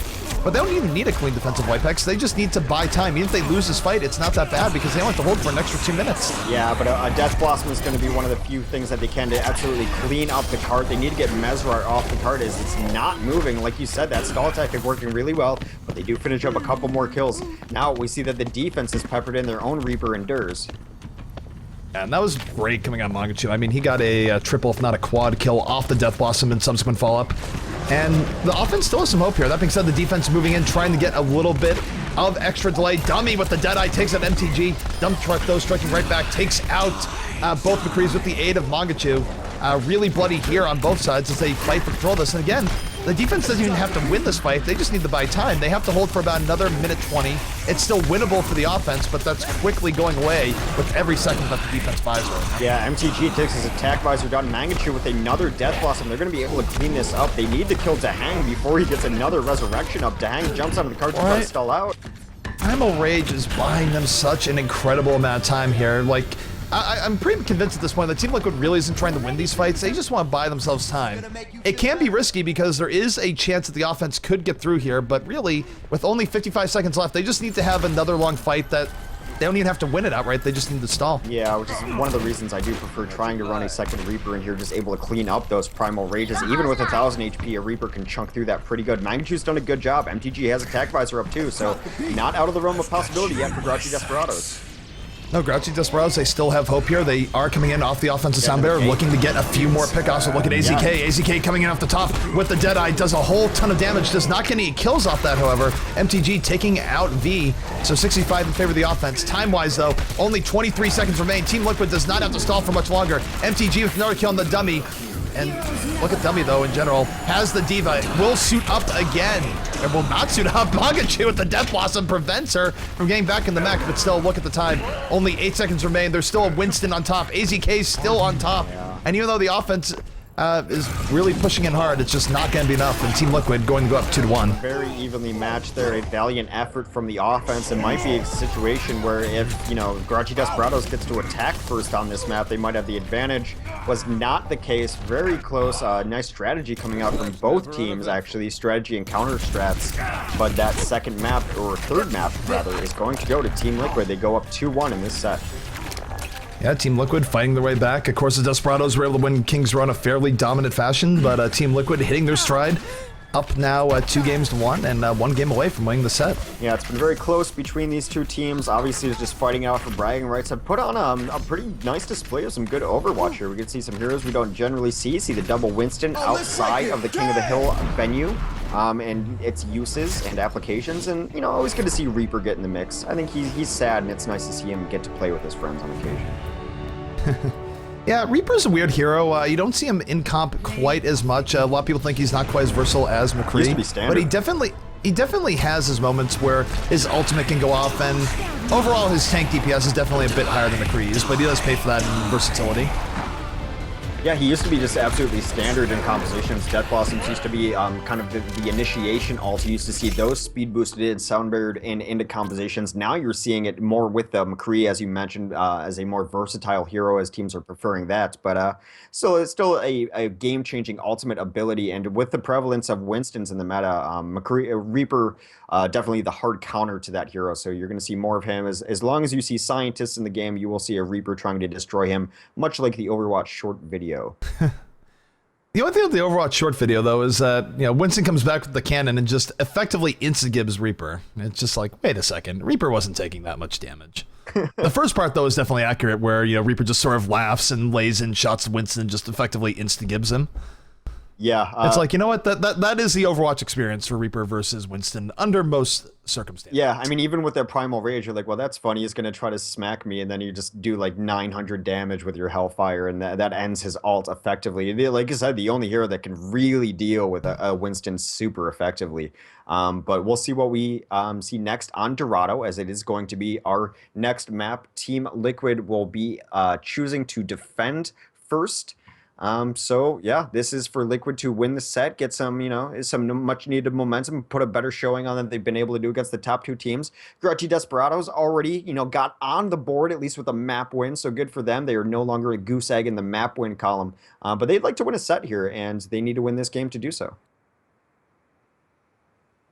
but they don't even need a clean defensive wipe X. They just need to buy time. Even if they lose this fight, it's not that bad because they only have to hold for an extra 2 minutes. Yeah, but a Death Blossom is going to be one of the few things that they can to absolutely clean up the cart. They need to get Mesrar off the cart as it's not moving. Like you said, that stall tactic working really well, but they do finish up a couple more kills. Now we see that the defense has peppered in their own Reaper Endures. And that was great coming out of Mangachu. I mean, he got a triple, if not a quad kill off the Death Blossom and subsequent follow-up. And the offense still has some hope here. That being said, the defense moving in, trying to get a little bit of extra delay. Dummy with the Deadeye takes out MTG. Dump truck, though, striking right back, takes out both McCrees with the aid of Mangachu. Really bloody here on both sides as they fight for control of this. And again, the defense doesn't even have to win this fight. They just need to buy time. They have to hold for about another minute 20. It's still winnable for the offense, but that's quickly going away with every second that the defense buys right now. Yeah, MTG takes his attack visor down. Mangachu with another Death Blossom. They're going to be able to clean this up. They need to kill Dahang before he gets another resurrection up. Dahang jumps out of the cart to try to stall out. Primal Rage is buying them such an incredible amount of time here. Like, I'm pretty convinced at this point that Team Liquid really isn't trying to win these fights. They just want to buy themselves time. It can be risky because there is a chance that the offense could get through here, but really, with only 55 seconds left, they just need to have another long fight that they don't even have to win it outright. They just need to stall. Yeah, which is one of the reasons I do prefer trying to run a second Reaper in here, just able to clean up those Primal Rages. Even with 1,000 HP, a Reaper can chunk through that pretty good. Mangachu's done a good job. MTG has attack visor up too, so not out of the realm of possibility yet for Grouchy Desperados. No, Grouchy Desperados, they still have hope here. They are coming in off the offensive sound barrier, looking to get a few more pickoffs. So look at AZK. AZK coming in off the top with the Deadeye, does a whole ton of damage, does not get any kills off that, however. MTG taking out V, so 65 in favor of the offense. Time-wise, though, only 23 seconds remain. Team Liquid does not have to stall for much longer. MTG with another kill on the dummy. And look at Dummy, though, in general. Has the Diva. Will suit up again. It will not suit up. Mangachu with the Death Blossom prevents her from getting back in the mech, but still, look at the time. Only 8 seconds remain. There's still a Winston on top. AZK still on top. And even though the offense is really pushing in hard, it's just not going to be enough. And Team Liquid going to go up 2-1. Very evenly matched there. A valiant effort from the offense. It might be a situation where if, you know, Grouchy Desperados gets to attack first on this map, they might have the advantage. Was not the case. Very close. Nice strategy coming out from both teams, actually. Strategy and counter strats. But that second map, or third map, rather, is going to go to Team Liquid. They go up 2-1 in this set. Yeah, Team Liquid fighting their way back. Of course, the Desperados were able to win King's Row in a fairly dominant fashion, but Team Liquid hitting their stride. Up now 2-1 and 1 game away from winning the set. Yeah, it's been very close between these two teams. Obviously, it's just fighting out for bragging rights. Have put on a pretty nice display of some good Overwatch here. We can see some heroes we don't generally see. See the double Winston outside of the King of the Hill venue. And its uses and applications, and, you know, always good to see Reaper get in the mix. I think he's sad, and it's nice to see him get to play with his friends on occasion. Yeah, Reaper's a weird hero. You don't see him in comp quite as much. A lot of people think he's not quite as versatile as McCree, Used to be standard. but he definitely has his moments where his ultimate can go off, and overall his tank DPS is definitely a bit higher than McCree's, but he does pay for that in versatility. Yeah, he used to be just absolutely standard in compositions. Death Blossoms used to be kind of the initiation ult. You used to see those speed boosted and sound barriered into compositions. Now you're seeing it more with McCree, as you mentioned, as a more versatile hero, as teams are preferring that. But still, it's still a game-changing ultimate ability. And with the prevalence of Winstons in the meta, McCree, Reaper, definitely the hard counter to that hero. So you're going to see more of him. As long as you see scientists in the game, you will see a Reaper trying to destroy him, much like the Overwatch short video. The only thing with the Overwatch short video, though, is that, you know, Winston comes back with the cannon and just effectively insta-gives Reaper. It's just like, wait a second, Reaper wasn't taking that much damage. The first part, though, is definitely accurate, where, you know, Reaper just sort of laughs and lays in shots at Winston and just effectively insta-gives him. Yeah. It's like, you know what, that is the Overwatch experience for Reaper versus Winston under most circumstances. Yeah, I mean, even with that Primal Rage, you're like, well, that's funny, he's going to try to smack me, and then you just do like 900 damage with your Hellfire, and that ends his ult effectively. Like I said, the only hero that can really deal with a Winston super effectively. But we'll see what we see next on Dorado, as it is going to be our next map. Team Liquid will be choosing to defend first. So yeah, this is for Liquid to win the set, get some, you know, some much needed momentum, put a better showing on than they've been able to do against the top two teams. Grouchy Desperados already, you know, got on the board, at least with a map win, so good for them. They are no longer a goose egg in the map win column, but they'd like to win a set here, and they need to win this game to do so.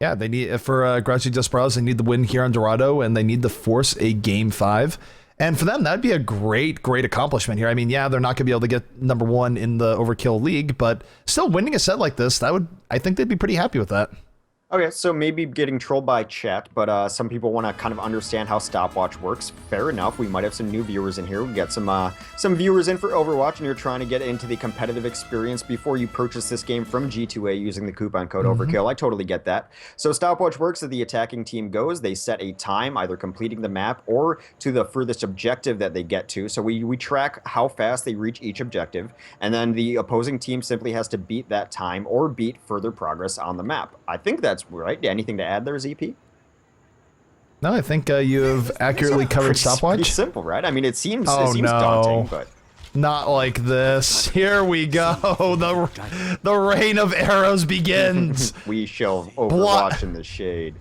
Yeah, they need, for Grouchy Desperados, they need the win here on Dorado, and they need to force a Game 5. And for them, that'd be a great, great accomplishment here. I mean, yeah, they're not going to be able to get #1 in the Overkill League, but still winning a set like this, I think they'd be pretty happy with that. Okay, so maybe getting trolled by chat, but some people want to kind of understand how stopwatch works. Fair enough. We might have some new viewers in here. We get some viewers in for Overwatch, and you're trying to get into the competitive experience before you purchase this game from G2A using the coupon code Overkill. I totally get that. So stopwatch works as the attacking team goes. They set a time, either completing the map or to the furthest objective that they get to. So we track how fast they reach each objective, and then the opposing team simply has to beat that time or beat further progress on the map. I think that's right. Anything to add there, ZP? No, I think you have accurately covered stopwatch. Pretty simple, right? I mean, it seems no. daunting, but not like this. Here we go. The rain of arrows begins. We shall Overwatch in the shade.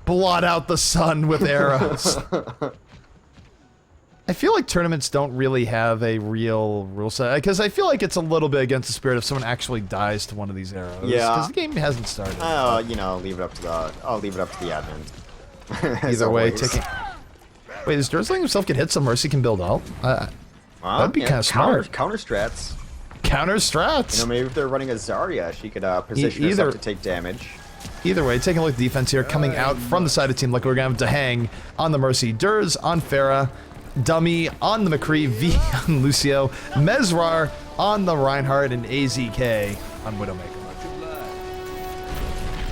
Blot out the sun with arrows. I feel like tournaments don't really have a real rule set, because I feel like it's a little bit against the spirit if someone actually dies to one of these arrows. Yeah, because the game hasn't started. You know, I'll leave it up to the admin. Either way, taking. Wait, is Durs letting himself get hit so Mercy can build ult? That'd be kind of smart. Counter strats. Counter strats. You know, maybe if they're running a Zarya, she could position herself to take damage. Either way, taking a look at the defense here, coming out from the side of Team Liquid, we're gonna have to hang on the Mercy. Durs on Pharah. Dummy on the McCree, V on Lucio, Mesrar on the Reinhardt, and AZK on Widowmaker.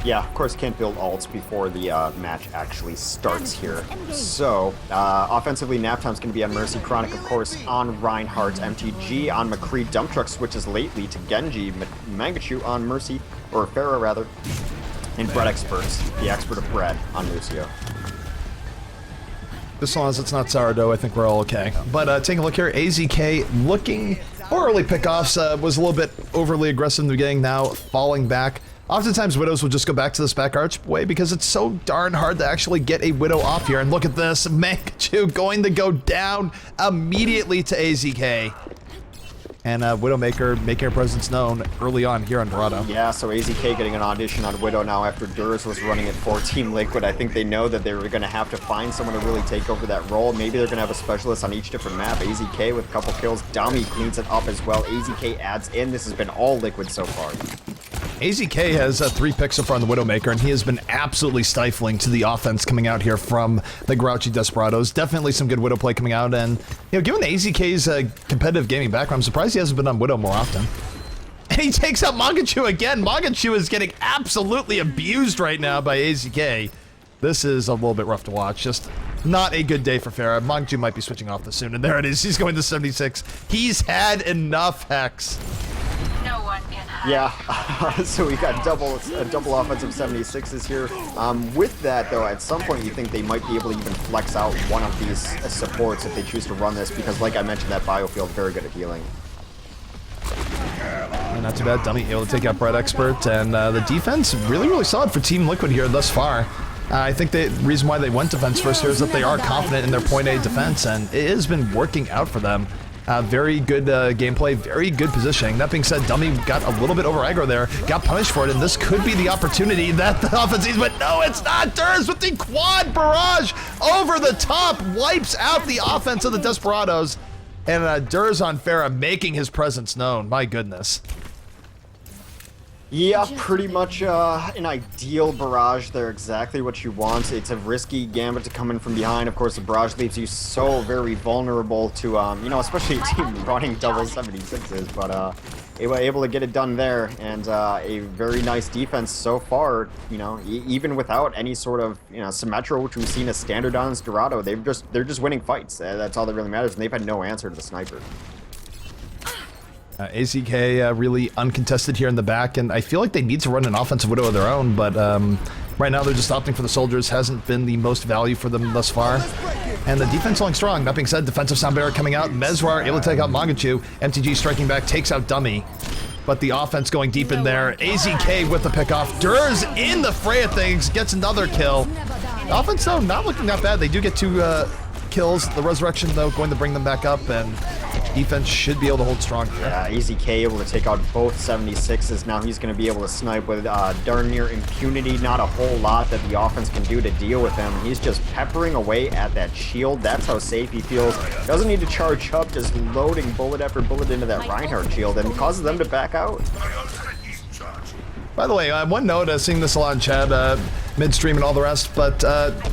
Yeah, of course, can't build ults before the match actually starts here. So, offensively, Naptime's going to be on Mercy, Chronic, of course, on Reinhardt, MTG on McCree, Dump Truck switches lately to Genji, Mangachu on Mercy, or Pharah rather, and Bread Experts, the expert of bread, on Lucio. As long as it's not sourdough, I think we're all okay. But taking a look here, AZK looking for early pickoffs, was a little bit overly aggressive in the beginning, now falling back. Oftentimes Widows will just go back to this back archway because it's so darn hard to actually get a Widow off here. And look at this, Mangachu going to go down immediately to AZK. And Widowmaker making her presence known early on here on Dorado. Yeah, so AZK getting an audition on Widow now after Durs was running it for Team Liquid. I think they know that they were going to have to find someone to really take over that role. Maybe they're going to have a specialist on each different map. AZK with a couple kills. Dummy cleans it up as well. AZK adds in. This has been all Liquid so far. AZK has 3 picks so far on the Widowmaker, and he has been absolutely stifling to the offense coming out here from the Grouchy Desperados. Definitely some good Widow play coming out, and you know, given AZK's competitive gaming background, I'm surprised he hasn't been on Widow more often. And he takes out Mangachu again. Mangachu is getting absolutely abused right now by AZK. This is a little bit rough to watch. Just not a good day for Pharah. Mangachu might be switching off this soon, and there it is. He's going to 76. He's had enough, Hex. No one can hide. Yeah, so we got double offensive 76s here. With that, though, at some point you think they might be able to even flex out one of these supports if they choose to run this, because like I mentioned, that Biofield very good at healing. Not too bad. Dummy able to take out Bread Expert, and the defense really, really solid for Team Liquid here thus far. I think the reason why they went defense first here is that they are confident in their point A defense, and it has been working out for them. Very good gameplay, very good positioning. That being said, Dummy got a little bit over aggro there, got punished for it, and this could be the opportunity that the offense sees, but no, it's not. Durs with the quad barrage over the top, wipes out the offense of the Desperados, and Durs on Pharah making his presence known. My goodness. Yeah, pretty much an ideal barrage. They're exactly what you want. It's a risky gambit to come in from behind. Of course, the barrage leaves you so very vulnerable to, you know, especially a team running double 76s, but able to get it done there, and a very nice defense so far, you know, even without any sort of, you know, Symmetra, which we've seen as standard on Dorado. They're just winning fights. That's all that really matters, and they've had no answer to the sniper. AZK really uncontested here in the back, and I feel like they need to run an offensive Widow of their own, but right now they're just opting for the soldiers. Hasn't been the most value for them thus far. And the defense holding strong. That being said, defensive sound barrier coming out. Mesrar able to take out Mangachu. MTG striking back, takes out Dummy. But the offense going deep in there. AZK with the pickoff. Durs in the fray of things, gets another kill. The offense, though, not looking that bad. They do get 2 kills. The resurrection, though, going to bring them back up, and defense should be able to hold strong here. Yeah, AZK able to take out both 76s. Now he's going to be able to snipe with darn near impunity. Not a whole lot that the offense can do to deal with him. He's just peppering away at that shield. That's how safe he feels. Doesn't need to charge up, just loading bullet after bullet into that Reinhardt shield, and causes them to back out. By the way, one note, seeing this a lot in chat, mid-stream and all the rest, but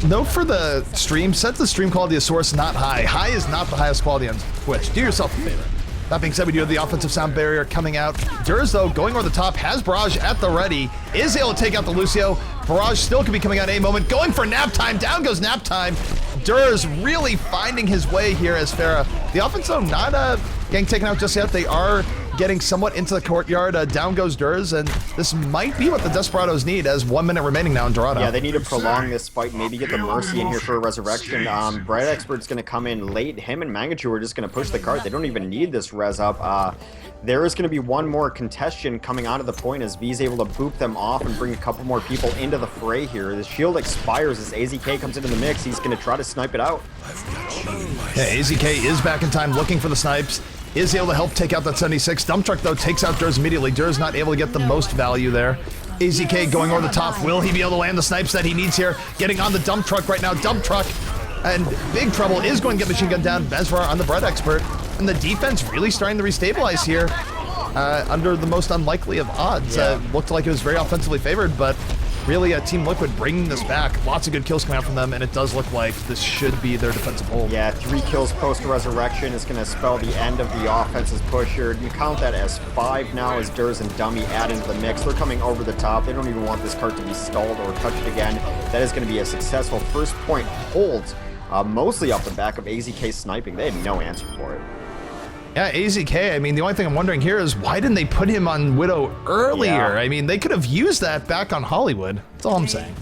note for the stream, set the stream quality of source not high. High is not the highest quality on Twitch. Do yourself a favor. That being said, we do have the offensive sound barrier coming out. Durs, though, going over the top, has Barrage at the ready, is able to take out the Lucio. Barrage still could be coming out any moment, going for nap time. Down goes nap time. Durs really finding his way here as Pharah. The offense, though, not getting taken out just yet. They are getting somewhat into the courtyard. Down goes Durs, and this might be what the Desperados need as 1 minute remaining now in Dorado. Yeah, they need to prolong this fight, maybe get the Mercy in here for a resurrection. Bright Expert's going to come in late. Him and Mangachu are just going to push the cart. They don't even need this res up. There is going to be one more contestation coming onto the point as V's able to boop them off and bring a couple more people into the fray here. The shield expires as AZK comes into the mix. He's going to try to snipe it out. Yeah, AZK is back in time looking for the snipes. Is able to help take out that 76. Dump Truck, though, takes out Durs immediately. Durs not able to get the most value there. AZK going over the top. Will he be able to land the snipes that he needs here? Getting on the Dump Truck right now. Dump Truck. And big trouble is going to get machine gun down. Bezvar on the Bread Expert. And the defense really starting to restabilize here under the most unlikely of odds. Yeah. Looked like it was very offensively favored, but really Team Liquid bringing this back. Lots of good kills coming out from them, and it does look like this should be their defensive hold. Yeah, 3 kills post-resurrection is going to spell the end of the offense's push here. You count that as 5 now as Durs and Dummy add into the mix. They're coming over the top. They don't even want this cart to be stalled or touched again. That is going to be a successful first point hold, mostly off the back of AZK sniping. They had no answer for it. Yeah, AZK, I mean, the only thing I'm wondering here is why didn't they put him on Widow earlier? Yeah. I mean, they could have used that back on Hollywood. That's all I'm saying.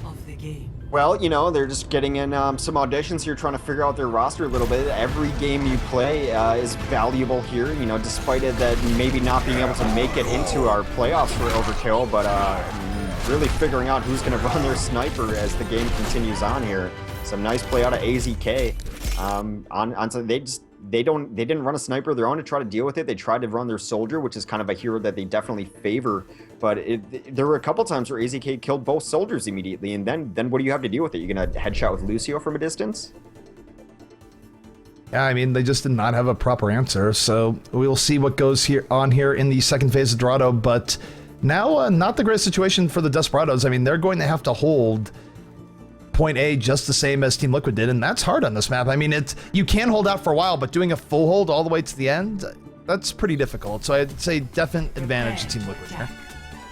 Well, you know, they're just getting in some auditions here, trying to figure out their roster a little bit. Every game you play is valuable here, you know, despite it that maybe not being able to make it into our playoffs for Overkill, but really figuring out who's going to run their sniper as the game continues on here. Some nice play out of AZK. They didn't run a sniper of their own to try to deal with it. They tried to run their soldier, which is kind of a hero that they definitely favor. But there were a couple times where AZK killed both soldiers immediately, and then what do you have to deal with it? You're gonna headshot with Lucio from a distance? Yeah, I mean, they just did not have a proper answer, so we'll see what goes on here in the second phase of Dorado, but now not the greatest situation for the Desperados. I mean, they're going to have to hold point A just the same as Team Liquid did, and that's hard on this map. I mean, you can hold out for a while, but doing a full hold all the way to the end, that's pretty difficult. So I'd say definite advantage to Team Liquid here.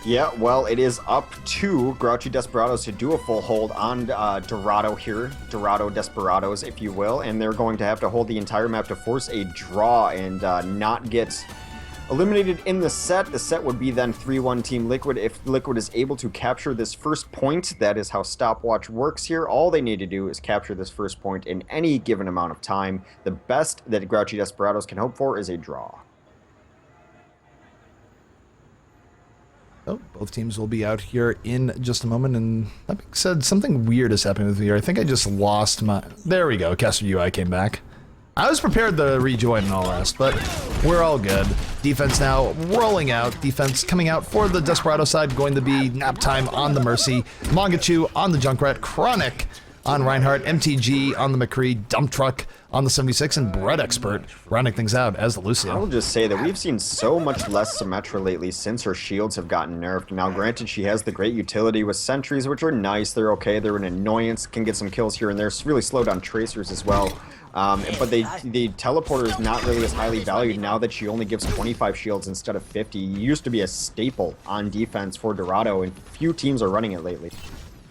Yeah, well, it is up to Grouchy Desperados to do a full hold on Dorado here, Dorado Desperados, if you will, and they're going to have to hold the entire map to force a draw and not get eliminated in the set. The set would be then 3-1 Team Liquid. If Liquid is able to capture this first point, that is how stopwatch works here. All they need to do is capture this first point in any given amount of time. The best that Grouchy Desperados can hope for is a draw. Oh, both teams will be out here in just a moment, and that being said, something weird is happening with me here. I think I just lost my... There we go, Caster UI came back. I was prepared to rejoin and all the rest, but we're all good. Defense now rolling out. Defense coming out for the Desperado side, going to be nap time on the Mercy, Mangachu on the Junkrat, Chronic on Reinhardt, MTG on the McCree, Dump Truck on the 76, and Bread Expert rounding things out as the Lucio. I will just say that we've seen so much less Symmetra lately since her shields have gotten nerfed. Now, granted, she has the great utility with sentries, which are nice. They're okay. They're an annoyance. Can get some kills here and there. Really slow down tracers as well. But the teleporter is not really as highly valued now that she only gives 25 shields instead of 50. It used to be a staple on defense for Dorado, and few teams are running it lately.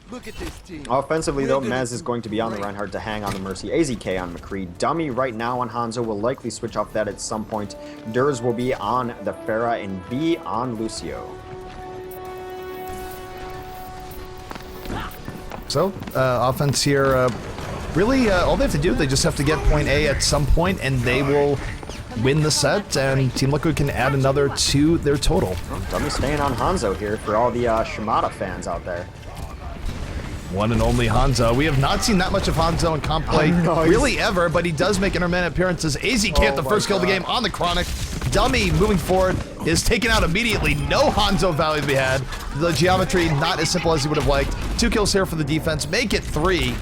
Look at this team. Offensively, though, Mez is going to be on the Reinhardt to hang on the Mercy. AZK on McCree. Dummy right now on Hanzo will likely switch off that at some point. Durs will be on the Pharah and V on Lucio. So, offense here, really, all they have to do, they just have to get point A at some point, and they will win the set, and Team Liquid can add another to their total. Well, Dummy staying on Hanzo here for all the Shimada fans out there. One and only Hanzo. We have not seen that much of Hanzo in comp play really ever, but he does make intermittent appearances. AZK the first kill of the game on the Chronic. Dummy moving forward is taken out immediately. No Hanzo value to be had. The geometry not as simple as he would have liked. 2 kills here for the defense, make it 3.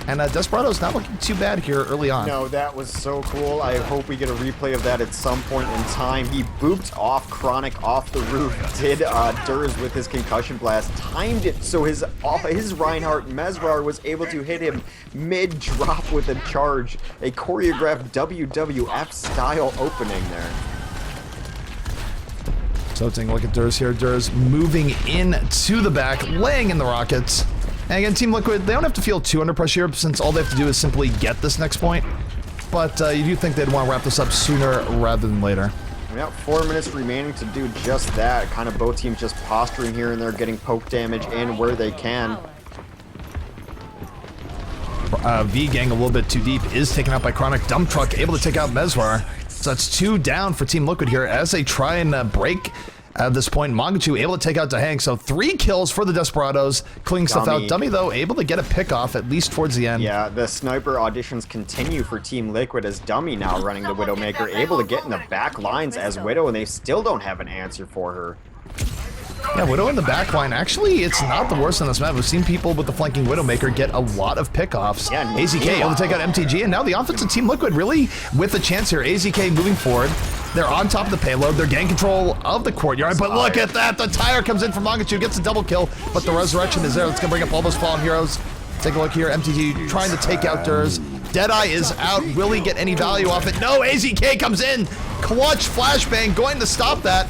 And Desperados not looking too bad here early on. No, that was so cool. I hope we get a replay of that at some point in time. He booped off Chronic off the roof, did Durs with his concussion blast, timed it so his Reinhardt Mesrar was able to hit him mid-drop with a charge. A choreographed WWF style opening there. So taking a look at Durs here. Durs moving in to the back, laying in the rockets. And again, Team Liquid, they don't have to feel too under pressure here since all they have to do is simply get this next point. But you do think they'd want to wrap this up sooner rather than later. We got 4 minutes remaining to do just that. Kind of both teams just posturing here and they're getting poke damage in where they can. V-Gang a little bit too deep is taken out by Chronic. Dump Truck able to take out Mesrar. So that's 2 down for Team Liquid here as they try and break. At this point, Mangachu able to take out Dahang, so 3 kills for the Desperados, cleaning stuff out. Dummy, though, able to get a pick off, at least towards the end. Yeah, the sniper auditions continue for Team Liquid as Dummy now running the Widowmaker, able to get in the back lines as Widow, and they still don't have an answer for her. Yeah, Widow in the back line. Actually, it's not the worst on this map. We've seen people with the flanking Widowmaker get a lot of pickoffs. Yeah, AZK able to take out MTG, and now the offensive Team Liquid really with a chance here. AZK moving forward. They're on top of the payload. They're getting control of the courtyard, but look at that. The tire comes in from Mangachu, gets a double kill, but the resurrection is there. It's going to bring up all those fallen heroes. Take a look here. MTG trying to take out Durs. Deadeye is out. Will he get any value off it? No, AZK comes in. Clutch flashbang going to stop that.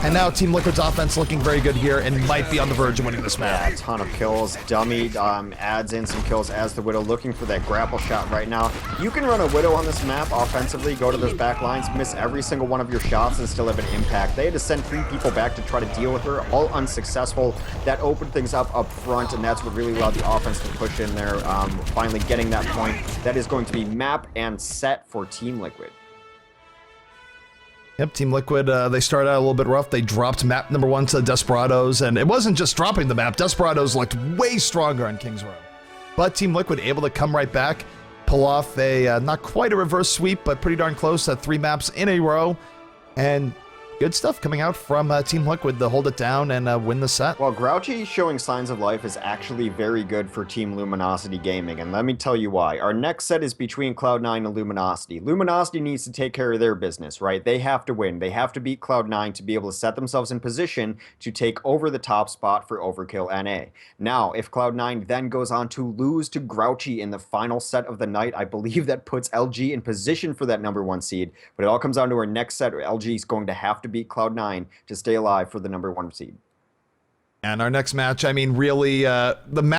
And now Team Liquid's offense looking very good here and might be on the verge of winning this match. Yeah, a ton of kills. Dummy adds in some kills as the Widow, looking for that grapple shot right now. You can run a Widow on this map offensively, go to those back lines, miss every single one of your shots and still have an impact. They had to send 3 people back to try to deal with her, all unsuccessful. That opened things up front, and that's what really allowed the offense to push in there, finally getting that point. That is going to be map and set for Team Liquid. Yep, Team Liquid, they started out a little bit rough. They dropped map number 1 to Desperados, and it wasn't just dropping the map. Desperados looked way stronger on Kings Row. But Team Liquid able to come right back, pull off a, not quite a reverse sweep, but pretty darn close at 3 maps in a row. And good stuff coming out from Team Liquid to hold it down and win the set. Well, Grouchy showing signs of life is actually very good for Team Luminosity Gaming, and let me tell you why. Our next set is between Cloud9 and Luminosity. Luminosity needs to take care of their business, right? They have to win. They have to beat Cloud9 to be able to set themselves in position to take over the top spot for Overkill NA. Now, if Cloud9 then goes on to lose to Grouchy in the final set of the night, I believe that puts LG in position for that #1 seed, but it all comes down to our next set. LG is going to have to beat Cloud9 to stay alive for the #1 seed. And our next match, I mean, really, the match